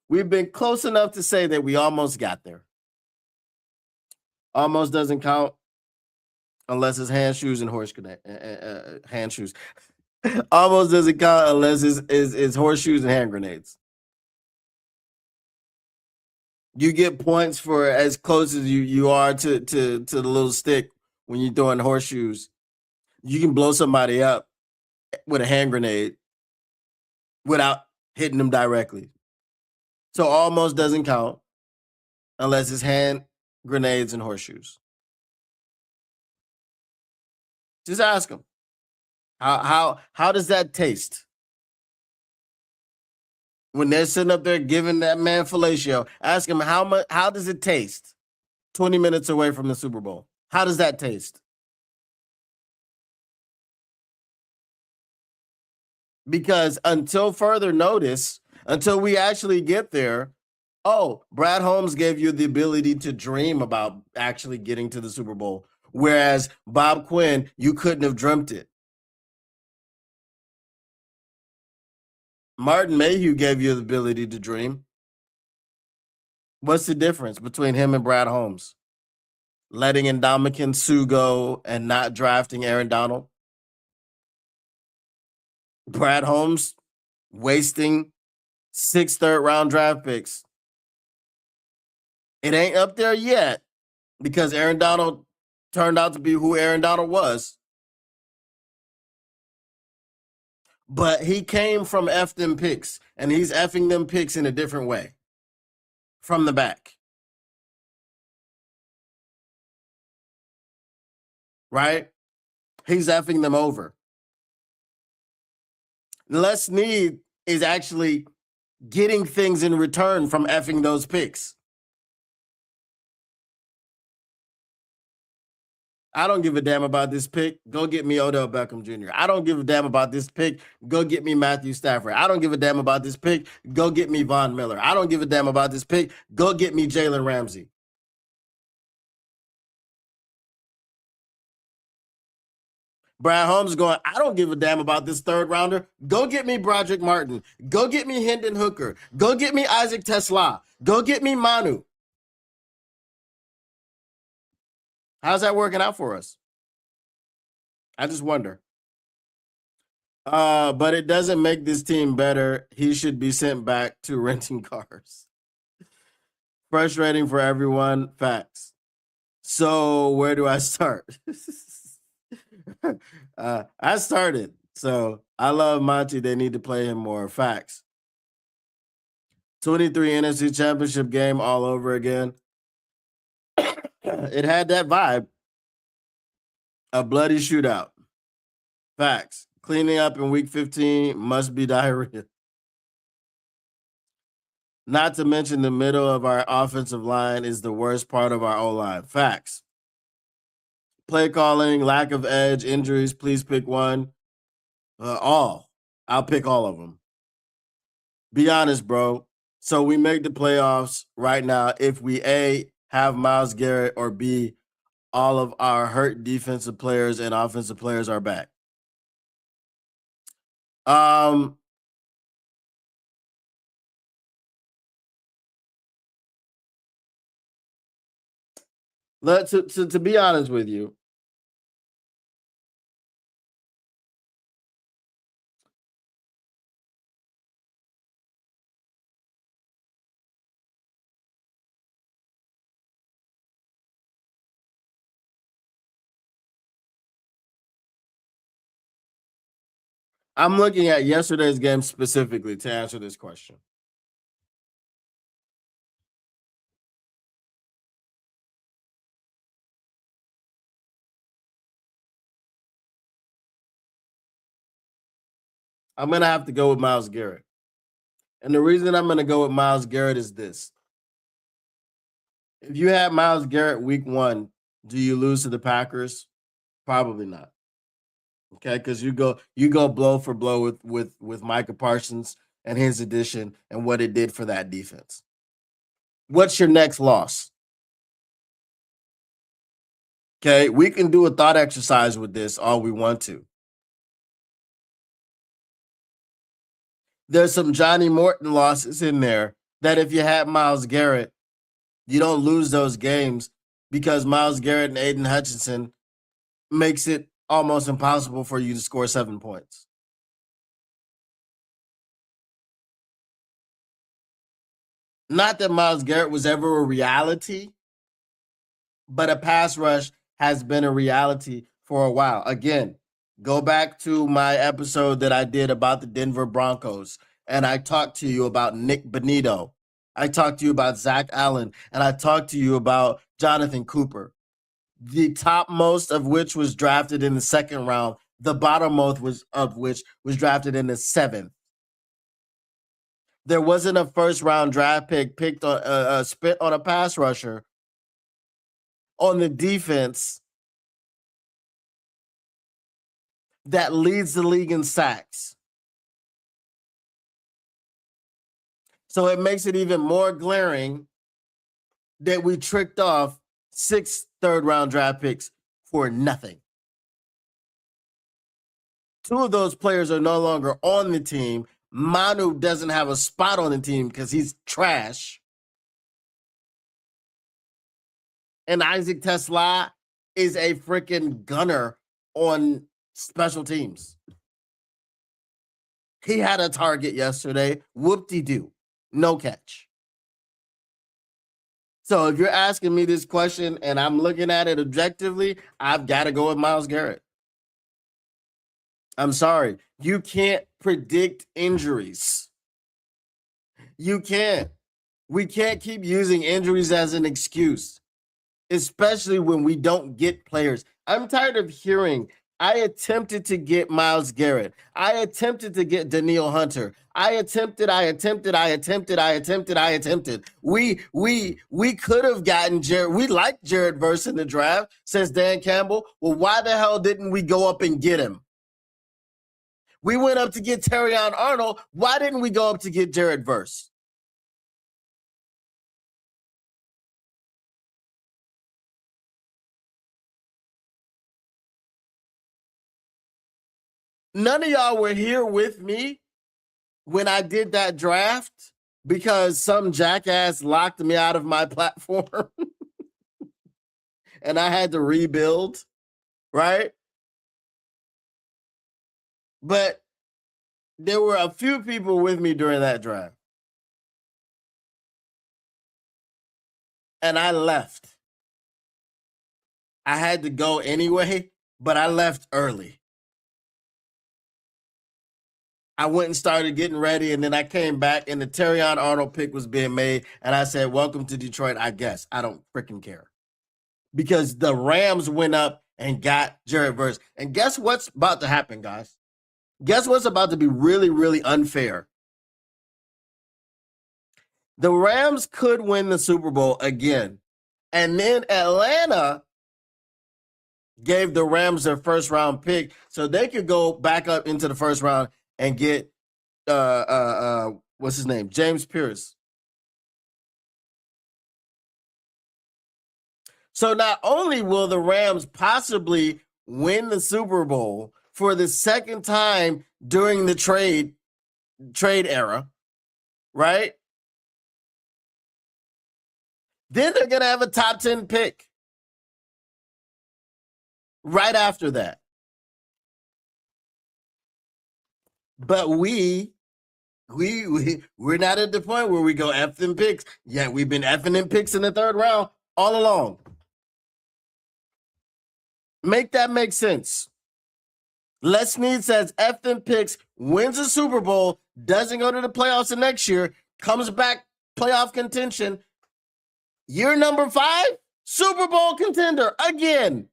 We've been close enough to say that we almost got there. Almost doesn't count unless it's hand shoes and hand shoes. Almost doesn't count unless it's horseshoes and hand grenades. You get points for as close as you are to the little stick when you're throwing horseshoes. You can blow somebody up with a hand grenade without hitting them directly. So almost doesn't count unless it's hand grenades and horseshoes. Just ask them. How does that taste? When they're sitting up there giving that man fellatio, ask him how does it taste 20 minutes away from the Super Bowl? How does that taste? Because until further notice, until we actually get there, oh, Brad Holmes gave you the ability to dream about actually getting to the Super Bowl. Whereas Bob Quinn, you couldn't have dreamt it. Martin Mayhew gave you the ability to dream. What's the difference between him and Brad Holmes? Letting Ndamukong Suh go and not drafting Aaron Donald? Brad Holmes wasting 6 third-round draft picks. It ain't up there yet because Aaron Donald turned out to be who Aaron Donald was. But he came from F them picks, and he's effing them picks in a different way from the back. Right? He's effing them over. Les Snead is actually getting things in return from effing those picks. I don't give a damn about this pick. Go get me Odell Beckham Jr. I don't give a damn about this pick. Go get me Matthew Stafford. I don't give a damn about this pick. Go get me Von Miller. I don't give a damn about this pick. Go get me Jalen Ramsey. Brad Holmes going, I don't give a damn about this third rounder. Go get me Broderick Martin. Go get me Hendon Hooker. Go get me Isaac Tesla. Go get me Manu. How's that working out for us? I just wonder. But it doesn't make this team better. He should be sent back to renting cars. Frustrating for everyone. Facts. So where do I start? I started. So I love Monty. They need to play him more. Facts. 23 NFC Championship game all over again. It had that vibe. A bloody shootout. Facts. Cleaning up in week 15 must be diarrhea. Not to mention the middle of our offensive line is the worst part of our O-line. Facts. Play calling, lack of edge, injuries. Please pick one. All. I'll pick all of them. Be honest, bro. So we make the playoffs right now if we A, have Myles Garrett, or B, all of our hurt defensive players and offensive players are back. To be honest with you, I'm looking at yesterday's game specifically to answer this question. I'm going to have to go with Myles Garrett. And the reason I'm going to go with Myles Garrett is this. If you had Myles Garrett week 1, do you lose to the Packers? Probably not. Okay, because you go blow for blow with Micah Parsons and his addition and what it did for that defense. What's your next loss? Okay, we can do a thought exercise with this all we want to. There's some Johnny Morton losses in there that if you had Myles Garrett, you don't lose those games because Myles Garrett and Aiden Hutchinson makes it almost impossible for you to score 7 points. Not that Myles Garrett was ever a reality, but a pass rush has been a reality for a while. Again, go back to my episode that I did about the Denver Broncos, and I talked to you about Nick Bonito. I talked to you about Zach Allen, and I talked to you about Jonathan Cooper. The topmost of which was drafted in the 2nd round, the bottommost of which was drafted in the 7th. There wasn't a 1st round draft pick picked on spit on a pass rusher on the defense that leads the league in sacks. So it makes it even more glaring that we tricked off 6 third-round draft picks for nothing. 2 of those players are no longer on the team. Manu doesn't have a spot on the team because he's trash. And Isaac Tesla is a freaking gunner on special teams. He had a target yesterday. Whoop-de-doo. No catch. So if you're asking me this question and I'm looking at it objectively, I've got to go with Myles Garrett. I'm sorry. You can't predict injuries. You can't. We can't keep using injuries as an excuse, especially when we don't get players. I'm tired of hearing, I attempted to get Myles Garrett. I attempted to get Danielle Hunter. I attempted. We could have gotten Jared. We liked Jared Verse in the draft, says Dan Campbell. Well, why the hell didn't we go up and get him? We went up to get Terrion Arnold. Why didn't we go up to get Jared Verse? None of y'all were here with me when I did that draft because some jackass locked me out of my platform and I had to rebuild, right? But there were a few people with me during that draft. And I left. I had to go anyway, but I left early. I went and started getting ready, and then I came back, and the Terrion Arnold pick was being made, and I said, welcome to Detroit, I guess. I don't freaking care. Because the Rams went up and got Jared Verse. And guess what's about to happen, guys? Guess what's about to be really, really unfair? The Rams could win the Super Bowl again. And then Atlanta gave the Rams their first round pick so they could go back up into the first round and get what's his name? James Pierce. So not only will the Rams possibly win the Super Bowl for the second time during the trade era, right? Then they're going to have a top 10 pick right after that. But we're not at the point where we go F them picks. Yeah, we've been effing them picks in the third round all along. Make that make sense. Les Snead says F them picks, wins a Super Bowl, doesn't go to the playoffs the next year, comes back playoff contention. Year number 5, Super Bowl contender again.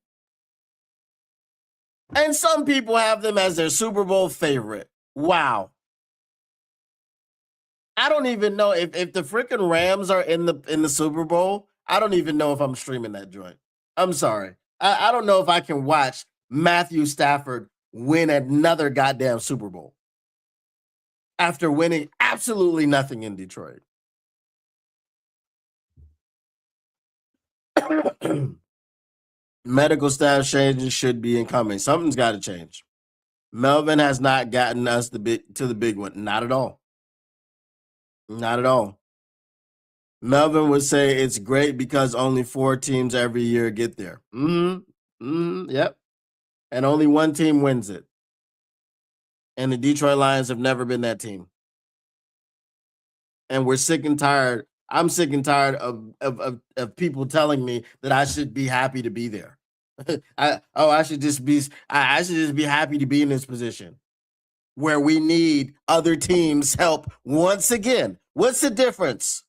And some people have them as their Super Bowl favorite. Wow. I don't even know if the freaking Rams are in the Super Bowl. I don't even know if I'm streaming that joint. I'm sorry. I don't know if I can watch Matthew Stafford win another goddamn Super Bowl after winning absolutely nothing in Detroit. Medical staff changes should be incoming. Something's got to change. Melvin has not gotten us to the big one. Not at all. Not at all. Melvin would say it's great because only 4 teams every year get there. Yep. And only one team wins it. And the Detroit Lions have never been that team. And we're sick and tired. I'm sick and tired of people telling me that I should be happy to be there. I should just be happy to be in this position where we need other teams' help once again. What's the difference?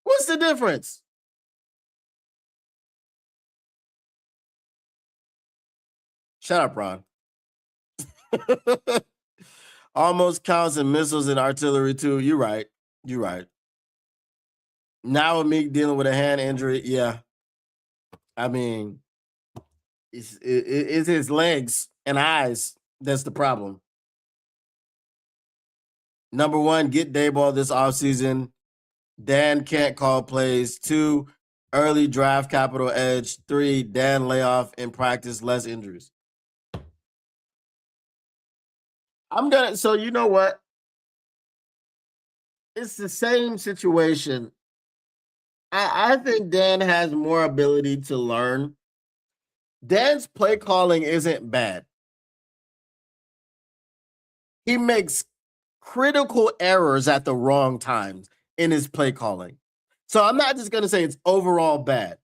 What's the difference? Shut up, Ron. Almost counts in missiles and artillery too. You're right. Now with me dealing with a hand injury, yeah. I mean, it's his legs and eyes that's the problem. Number one, get Daboll this offseason. Dan can't call plays. 2, early draft capital edge. 3, Dan layoff in practice, less injuries. I'm gonna. So you know what? It's the same situation. I think Dan has more ability to learn. Dan's play calling isn't bad. He makes critical errors at the wrong times in his play calling. So I'm not just going to say it's overall bad.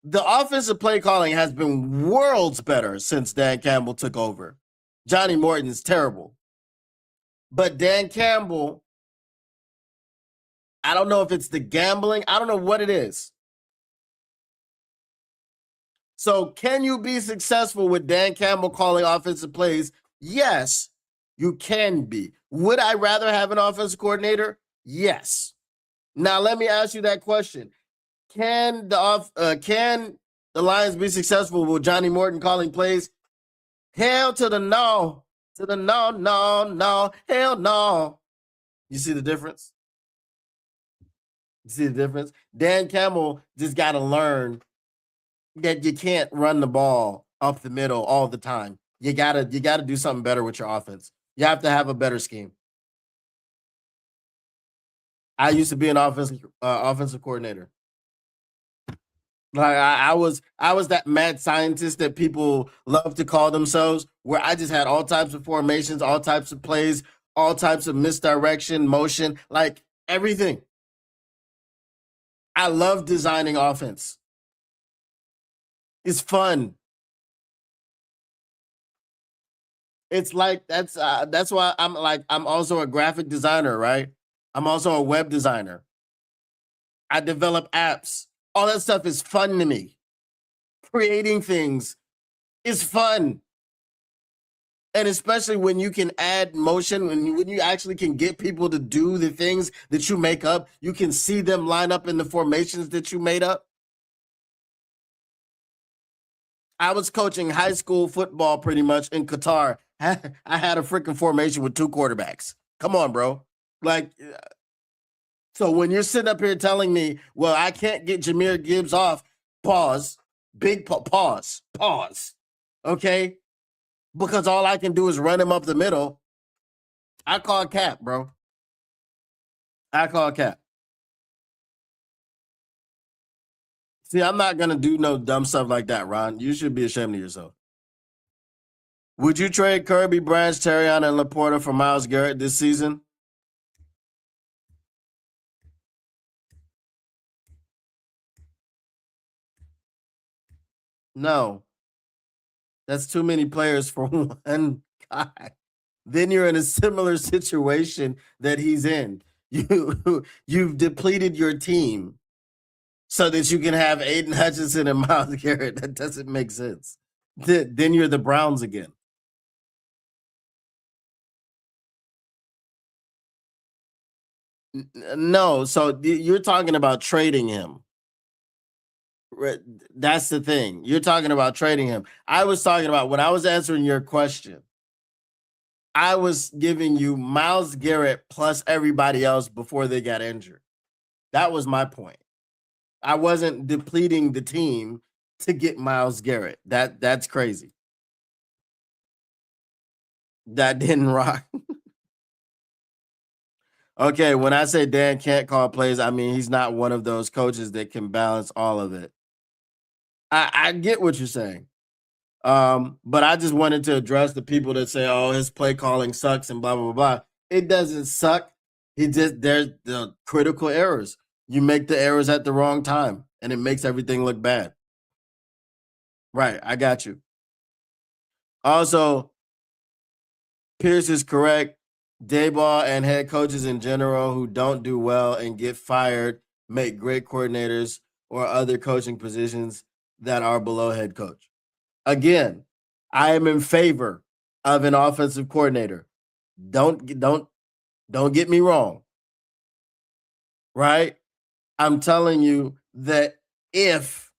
The offensive play calling has been worlds better since Dan Campbell took over. Johnny Morton's terrible. But Dan Campbell, I don't know if it's the gambling. I don't know what it is. So can you be successful with Dan Campbell calling offensive plays? Yes, you can be. Would I rather have an offensive coordinator? Yes. Now let me ask you that question: Can the Lions be successful with Johnny Morton calling plays? Hell to the no, no, hell no. You see the difference? You see the difference? Dan Campbell just got to learn that you can't run the ball up the middle all the time. You gotta do something better with your offense. You have to have a better scheme. I used to be an offensive coordinator. Like I was that mad scientist that people love to call themselves, where I just had all types of formations, all types of plays, all types of misdirection, motion, like everything. I love designing offense. It's fun. It's like that's why I'm also a graphic designer, right? I'm also a web designer. I develop apps. All that stuff is fun to me. Creating things is fun. And especially when you can add motion, when you actually can get people to do the things that you make up, you can see them line up in the formations that you made up. I was coaching high school football pretty much in Qatar. I had a freaking formation with 2 quarterbacks. Come on, bro. Like, so when you're sitting up here telling me, well, I can't get Jahmyr Gibbs off, pause, pause. Okay? Because all I can do is run him up the middle. I call cap, bro. I call cap. See, I'm not gonna do no dumb stuff like that, Ron. You should be ashamed of yourself. Would you trade Kirby, Branch, Terrion, and Laporta for Myles Garrett this season? No. That's too many players for one guy. Then you're in a similar situation that he's in. You've depleted your team so that you can have Aiden Hutchinson and Myles Garrett. That doesn't make sense. Then you're the Browns again. No, so you're talking about trading him. That's the thing. You're talking about trading him. I was talking about, when I was answering your question, I was giving you Myles Garrett plus everybody else before they got injured. That was my point. I wasn't depleting the team to get Myles Garrett. That's crazy. That didn't rock. Okay, when I say Dan can't call plays, I mean he's not one of those coaches that can balance all of it. I get what you're saying. But I just wanted to address the people that say, "Oh, his play calling sucks," and blah blah blah. It doesn't suck. There's the critical errors. You make the errors at the wrong time, and it makes everything look bad. Right, I got you. Also, Pierce is correct. Daboll and head coaches in general who don't do well and get fired make great coordinators or other coaching positions that are below head coach. Again, I am in favor of an offensive coordinator. Don't get me wrong. Right? I'm telling you that if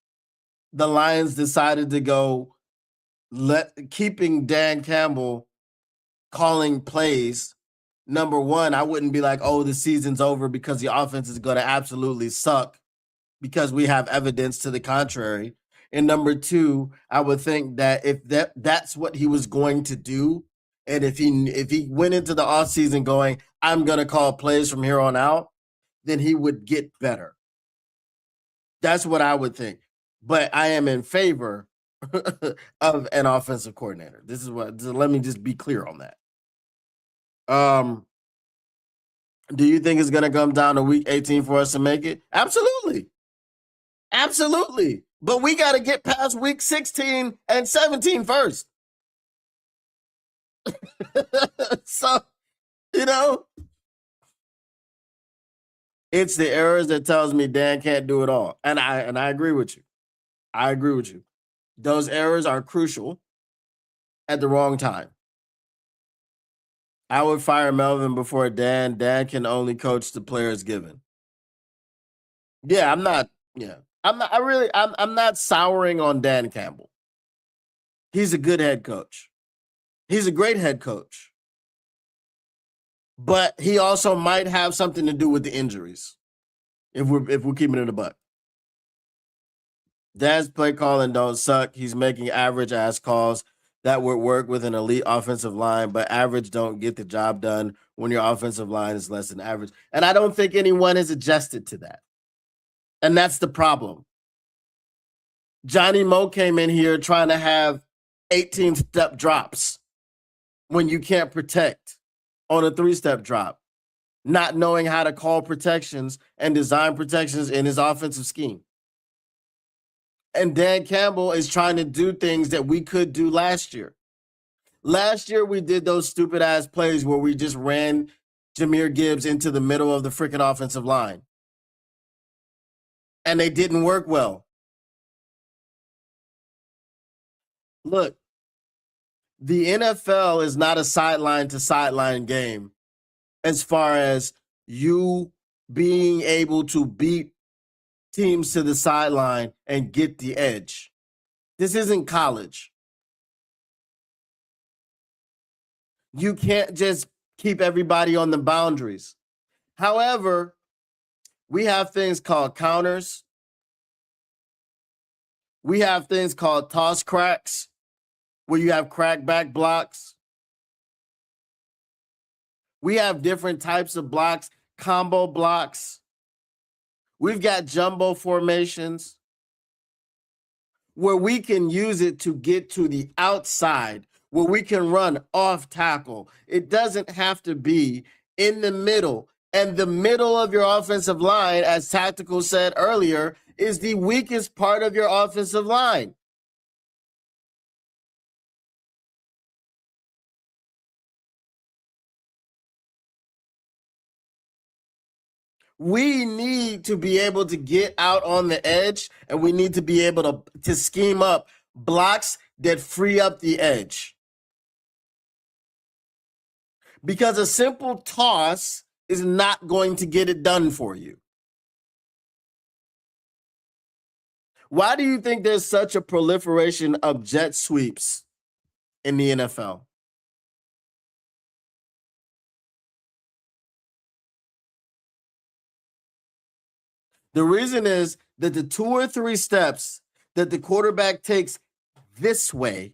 the Lions decided to go keeping Dan Campbell calling plays. Number one, I wouldn't be like, oh, the season's over because the offense is going to absolutely suck because we have evidence to the contrary. And number two, I would think that if that's what he was going to do, and if he went into the offseason going, I'm going to call plays from here on out, then he would get better. That's what I would think. But I am in favor of an offensive coordinator. This is what. Let me just be clear on that. Do you think it's going to come down to week 18 for us to make it? Absolutely. Absolutely. But we got to get past week 16 and 17 first. So, it's the errors that tells me Dan can't do it all. And I agree with you. I agree with you. Those errors are crucial at the wrong time. I would fire Melvin before Dan. Dan can only coach the players given. Yeah, I'm not. Yeah, I'm not. I'm not souring on Dan Campbell. He's a good head coach. He's a great head coach. But he also might have something to do with the injuries. If we're keeping it a buck. Dad's play calling don't suck. He's making average ass calls that would work with an elite offensive line, but average don't get the job done when your offensive line is less than average. And I don't think anyone has adjusted to that. And that's the problem. Johnny Moe came in here trying to have 18-step drops when you can't protect on a 3-step drop, not knowing how to call protections and design protections in his offensive scheme. And Dan Campbell is trying to do things that we could do last year. Last year, we did those stupid ass plays where we just ran Jahmyr Gibbs into the middle of the freaking offensive line. And they didn't work well. Look, the NFL is not a sideline to sideline game as far as you being able to beat teams to the sideline and get the edge. This isn't college. You can't just keep everybody on the boundaries. However, we have things called counters. We have things called toss cracks, where you have crackback blocks. We have different types of blocks, combo blocks. We've got jumbo formations where we can use it to get to the outside, where we can run off tackle. It doesn't have to be in the middle. And the middle of your offensive line, as Tactical said earlier, is the weakest part of your offensive line. We need to be able to get out on the edge, and we need to be able to scheme up blocks that free up the edge. Because a simple toss is not going to get it done for you. Why do you think there's such a proliferation of jet sweeps in the NFL? The reason is that the 2 or 3 steps that the quarterback takes this way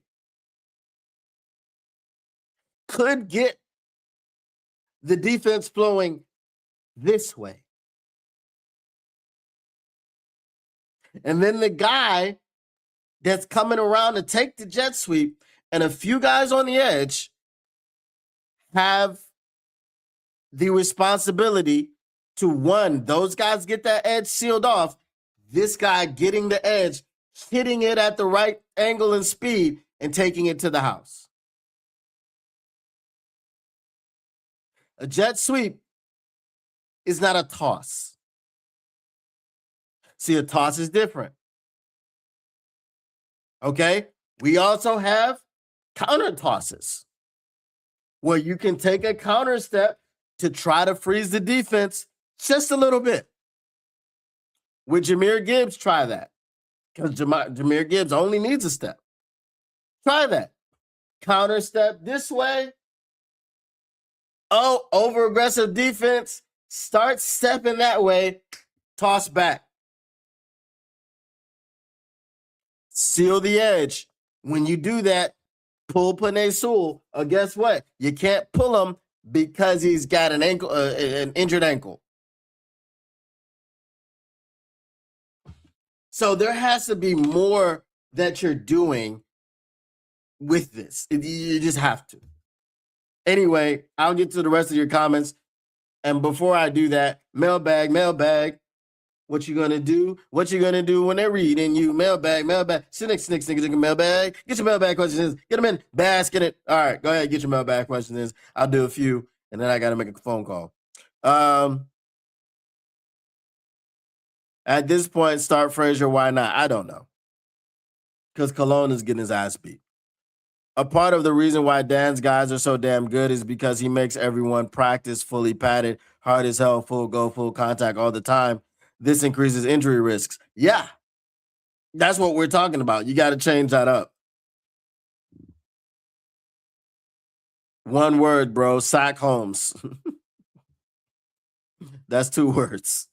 could get the defense flowing this way. And then the guy that's coming around to take the jet sweep and a few guys on the edge have the responsibility to, one, those guys get that edge sealed off, this guy getting the edge, hitting it at the right angle and speed, and taking it to the house. A jet sweep is not a toss. See, a toss is different. Okay? We also have counter tosses where you can take a counter step to try to freeze the defense just a little bit. With Jahmyr Gibbs, try that. because Jahmyr Gibbs only needs a step. Try that. Counter step this way. Oh, over aggressive defense. Start stepping that way. Toss back. Seal the edge. When you do that, pull Penei Sewell. Guess what? You can't pull him because he's got an ankle, an injured ankle. So there has to be more that you're doing with this. You just have to. Anyway, I'll get to the rest of your comments. And before I do that, mailbag. What you gonna do? What you gonna do when they're reading you? Mailbag. Snick, mailbag. Get your mailbag questions. Get them in. Bask in it. All right, go ahead. Get your mailbag questions. I'll do a few, and then I got to make a phone call. At this point, start Frazier. Why not? I don't know. Because Cologne is getting his ass beat. A part of the reason why Dan's guys are so damn good is because he makes everyone practice fully padded, hard as hell, full go, full contact all the time. This increases injury risks. Yeah, that's what we're talking about. You got to change that up. One word, bro. Sack Holmes. That's 2 words.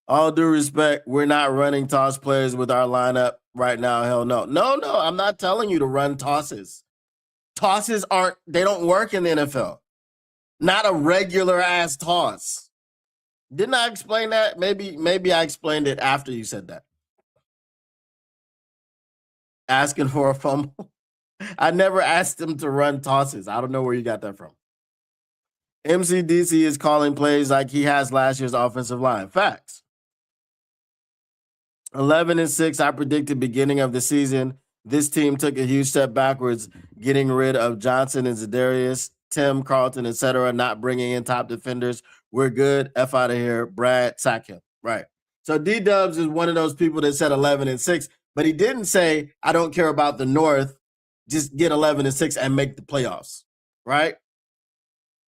All due respect, we're not running toss players with our lineup right now. Hell no. No, I'm not telling you to run tosses. Tosses they don't work in the NFL. Not a regular ass toss. Didn't I explain that? Maybe I explained it after you said that. Asking for a fumble. I never asked him to run tosses. I don't know where you got that from. MCDC is calling plays like he has last year's offensive line. Facts. 11-6, I predicted beginning of the season. This team took a huge step backwards, getting rid of Johnson and Za'Darius, Tim, Carlton, etc., not bringing in top defenders. We're good. F out of here. Brad, sack him. Right. So D-Dubs is one of those people that said 11-6, but he didn't say, I don't care about the North. Just get 11-6 and make the playoffs. Right?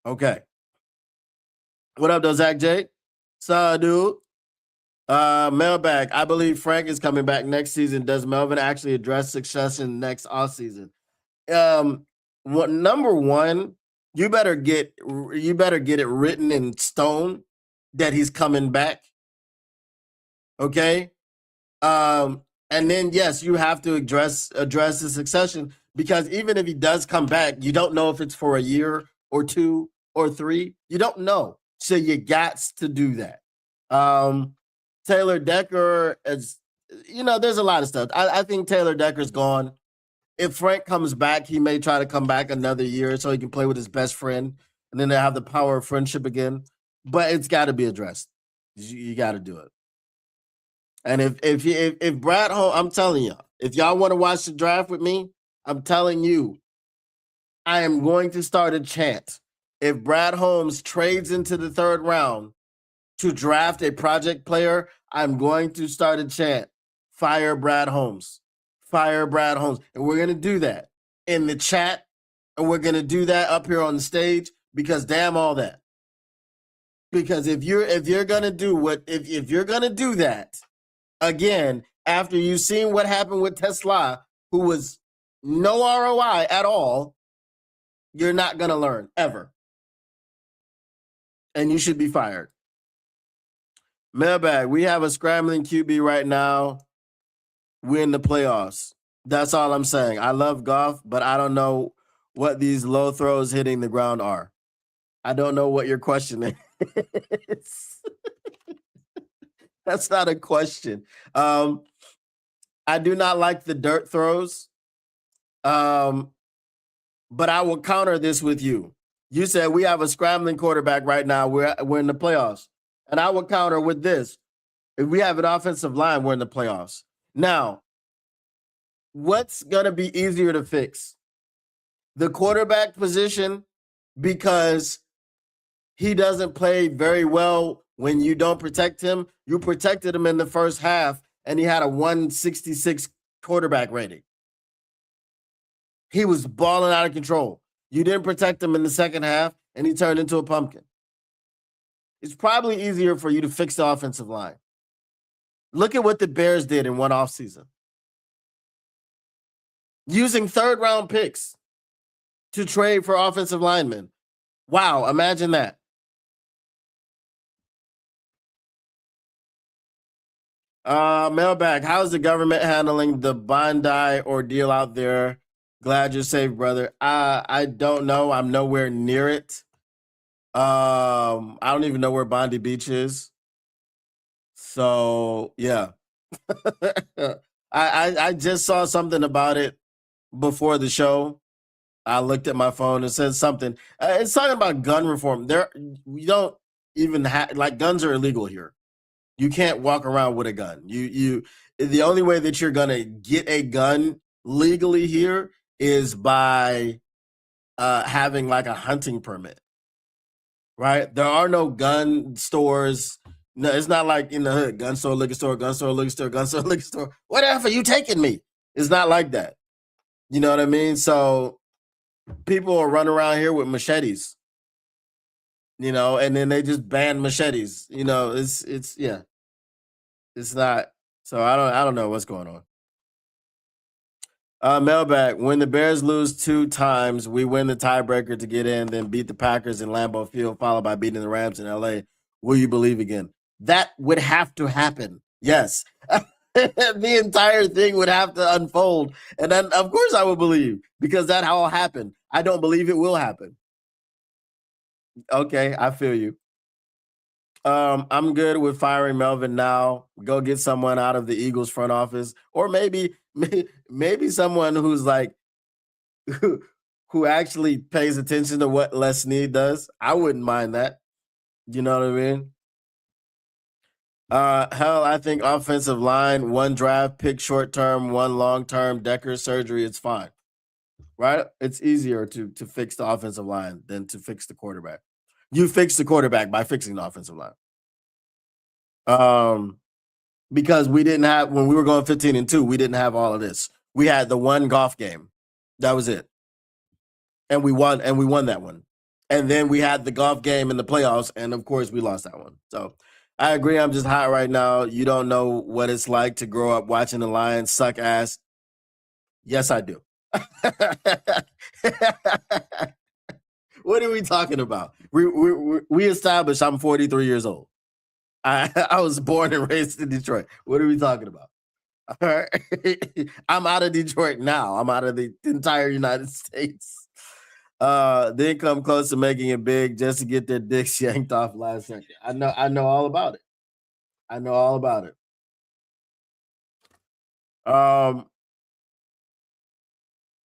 Okay. What up, though, Zach J? So, dude. Mailbag. I believe Frank is coming back next season. Does Melvin actually address succession next offseason? Number one, you better get it written in stone that he's coming back. Okay. And then yes, you have to address the succession, because even if he does come back, you don't know if it's for a year or 2 or 3. You don't know. So you got to do that. Taylor Decker, there's a lot of stuff. I think Taylor Decker's gone. If Frank comes back, he may try to come back another year so he can play with his best friend, and then they have the power of friendship again. But it's got to be addressed. You got to do it. And if Brad Holmes, I'm telling you, if y'all want to watch the draft with me, I'm telling you, I am going to start a chant. If Brad Holmes trades into the 3rd round to draft a project player, I'm going to start a chant. Fire Brad Holmes. Fire Brad Holmes. And we're going to do that in the chat, and we're going to do that up here on the stage, because damn all that. Because if you're going to do if you're going to do that again, after you've seen what happened with Tesla, who was no ROI at all, you're not going to learn ever. And you should be fired. Mailbag, we have a scrambling QB right now. We're in the playoffs. That's all I'm saying. I love Goff, but I don't know what these low throws hitting the ground are. I don't know what your question is. That's not a question. I do not like the dirt throws. But I will counter this with you. You said we have a scrambling quarterback right now. We're in the playoffs. And I will counter with this. If we have an offensive line, we're in the playoffs. Now, what's going to be easier to fix? The quarterback position, because he doesn't play very well when you don't protect him. You protected him in the first half, and he had a 166 quarterback rating. He was balling out of control. You didn't protect him in the second half, and he turned into a pumpkin. It's probably easier for you to fix the offensive line. Look at what the Bears did in one offseason. using third-round picks to trade for offensive linemen. Wow, imagine that. Mailbag, how's the government handling the Bondi ordeal out there? Glad you're safe, brother. I don't know. I'm nowhere near it. I don't even know where Bondi Beach is. So yeah. I just saw something about it before the show. I looked at my phone and said something. It's talking about gun reform. We don't even have, like, guns are illegal here. You can't walk around with a gun. The only way that you're gonna get a gun legally here is by having like a hunting permit, right? There are no gun stores. No, it's not like in the hood, gun store, liquor store, gun store, liquor store, gun store, liquor store. Whatever, you taking me? It's not like that. You know what I mean? So people are running around here with machetes, and then they just ban machetes. It's yeah, it's not. So I don't know what's going on. Mailbag, when the Bears lose 2 times, we win the tiebreaker to get in, then beat the Packers in Lambeau Field, followed by beating the Rams in LA. Will you believe again? That would have to happen. Yes. The entire thing would have to unfold. And then, of course, I would believe, because that all happened. I don't believe it will happen. Okay, I feel you. I'm good with firing Melvin now. Go get someone out of the Eagles front office, or maybe someone who's like who actually pays attention to what Les Snead does. I wouldn't mind that. You know what I mean? Hell, I think offensive line, 1 draft pick, short term, 1 long term, Decker surgery. It's fine, right? It's easier to fix the offensive line than to fix the quarterback. You fix the quarterback by fixing the offensive line. Because we didn't have, when we were going 15-2, we didn't have all of this. We had the 1 golf game. That was it. And we won that one. And then we had the golf game in the playoffs, and of course we lost that one. So I agree. I'm just hot right now. You don't know what it's like to grow up watching the Lions suck ass. Yes, I do. What are we talking about? We established I'm 43 years old. I was born and raised in Detroit. What are we talking about? All right. I'm out of Detroit now. I'm out of the entire United States. They come close to making it big just to get their dicks yanked off last second. I know all about it. I know all about it.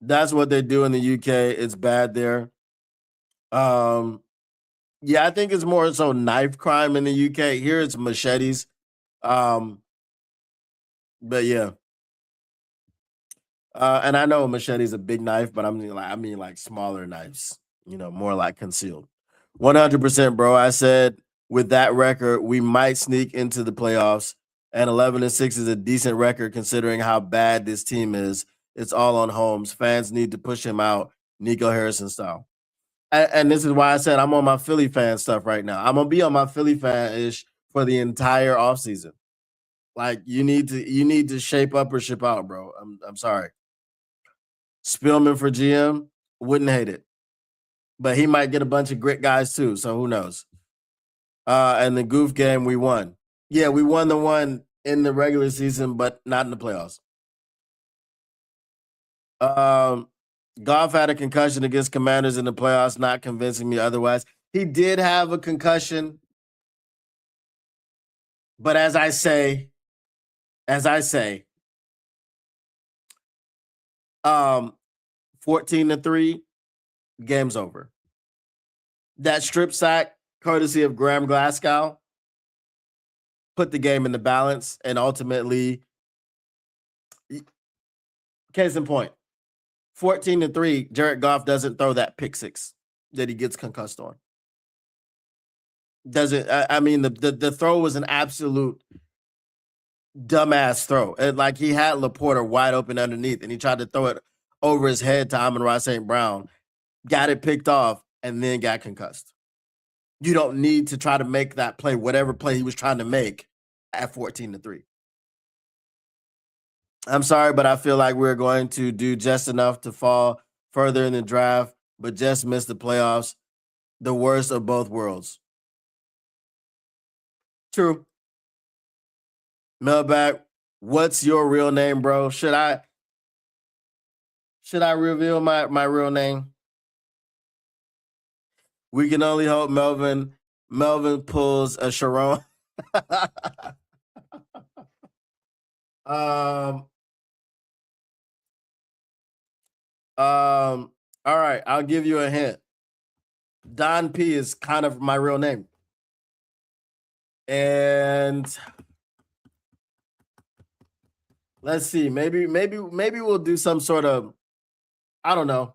That's what they do in the UK. It's bad there. Yeah, I think it's more so knife crime in the UK. Here it's machetes. But yeah. And I know a machete is a big knife, but I mean like smaller knives, more like concealed. 100%, bro. I said with that record, we might sneak into the playoffs, and 11-6 is a decent record considering how bad this team is. It's all on Holmes. Fans need to push him out, Nico Harrison style. And this is why I said I'm on my Philly fan stuff right now. I'm gonna be on my Philly fan ish for the entire offseason. Like you need to shape up or ship out, bro. I'm sorry. Spielman for GM, wouldn't hate it. But he might get a bunch of grit guys too, so who knows? And the goof game, we won. Yeah, we won the one in the regular season, but not in the playoffs. Goff had a concussion against Commanders in the playoffs, not convincing me otherwise. He did have a concussion, but as I say, 14-3, game's over. That strip sack, courtesy of Graham Glasgow, put the game in the balance, and ultimately, case in point, 14-3, Jared Goff doesn't throw that pick six that he gets concussed on. Doesn't, I mean, the throw was an absolute dumbass throw. Like he had Laporta wide open underneath, and he tried to throw it over his head to Amon-Ra St. Brown, got it picked off, and then got concussed. You don't need to try to make that play, whatever play he was trying to make, at 14-3. I'm sorry, but I feel like we're going to do just enough to fall further in the draft, but just miss the playoffs. The worst of both worlds. True. Mailbag, what's your real name, bro? Should I reveal my real name? We can only hope Melvin pulls a Sharon. um all right, I'll give you a hint. Don P is kind of my real name. And let's see, maybe we'll do some sort of, I don't know.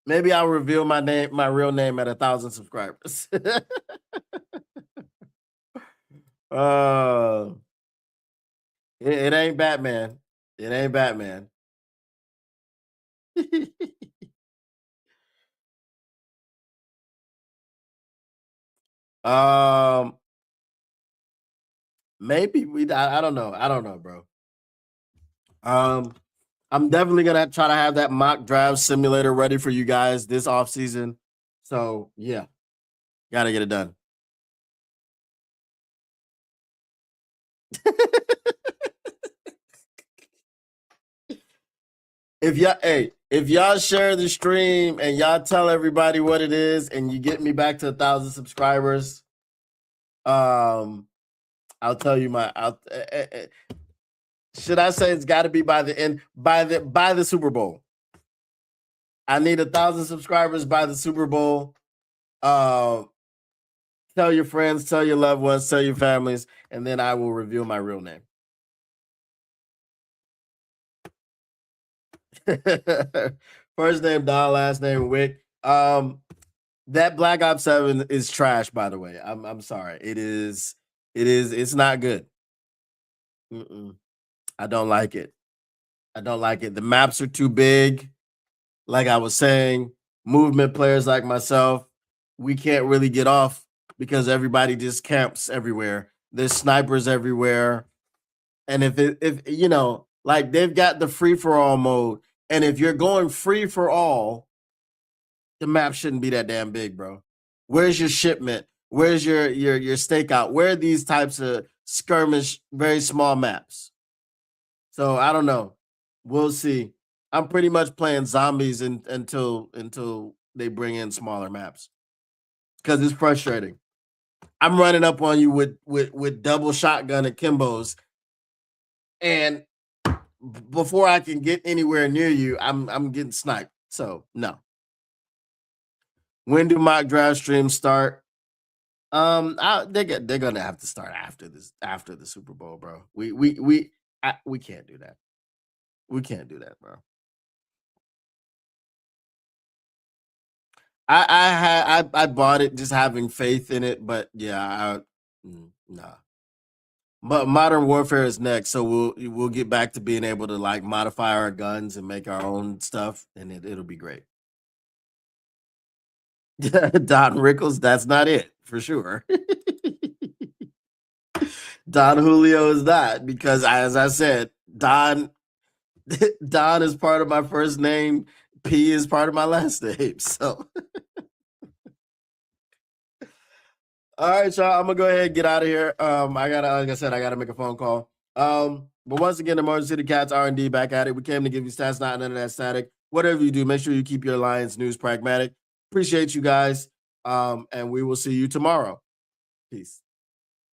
Maybe I'll reveal my real name at 1,000 subscribers. uh it ain't Batman. It ain't Batman. um maybe I don't know. I don't know, bro. I'm definitely gonna try to have that mock draft simulator ready for you guys this off season. So yeah, gotta get it done. if y'all share the stream and y'all tell everybody what it is, and you get me back to 1,000 subscribers, I'll tell you should I say it's got to be by the end by the Super Bowl? I need 1,000 subscribers by the Super Bowl. Tell your friends, tell your loved ones, tell your families, and then I will reveal my real name. First name Don, last name Wick. That Black Ops 7 is trash, by the way. I'm sorry. It's not good. I don't like it. The maps are too big. Like I was saying, movement players like myself, we can't really get off because everybody just camps everywhere. There's snipers everywhere. And if you know, like they've got the free for all mode, and if you're going free for all, the map shouldn't be that damn big, bro. Where's your shipment? Where's your stakeout? Where are these types of skirmish, very small maps? So I don't know. We'll see. I'm pretty much playing zombies until they bring in smaller maps because it's frustrating. I'm running up on you with double shotgun and Kimbos, and before I can get anywhere near you, I'm getting sniped. So no. When do mock draft streams start? They're gonna have to start after the Super Bowl, bro. We can't do that. We can't do that, bro. I bought it just having faith in it, but yeah, nah. But Modern Warfare is next, so we'll get back to being able to like modify our guns and make our own stuff, and it'll be great. Don Rickles, that's not it for sure. Don Julio is not, because as I said, Don is part of my first name. P is part of my last name. So all right, y'all. I'm gonna go ahead and get out of here. Like I said, I gotta make a phone call. But once again, the Motor City Cats R&D back at it. We came to give you stats, not none of that static. Whatever you do, make sure you keep your Lions news pragmatic. Appreciate you guys. And we will see you tomorrow. Peace.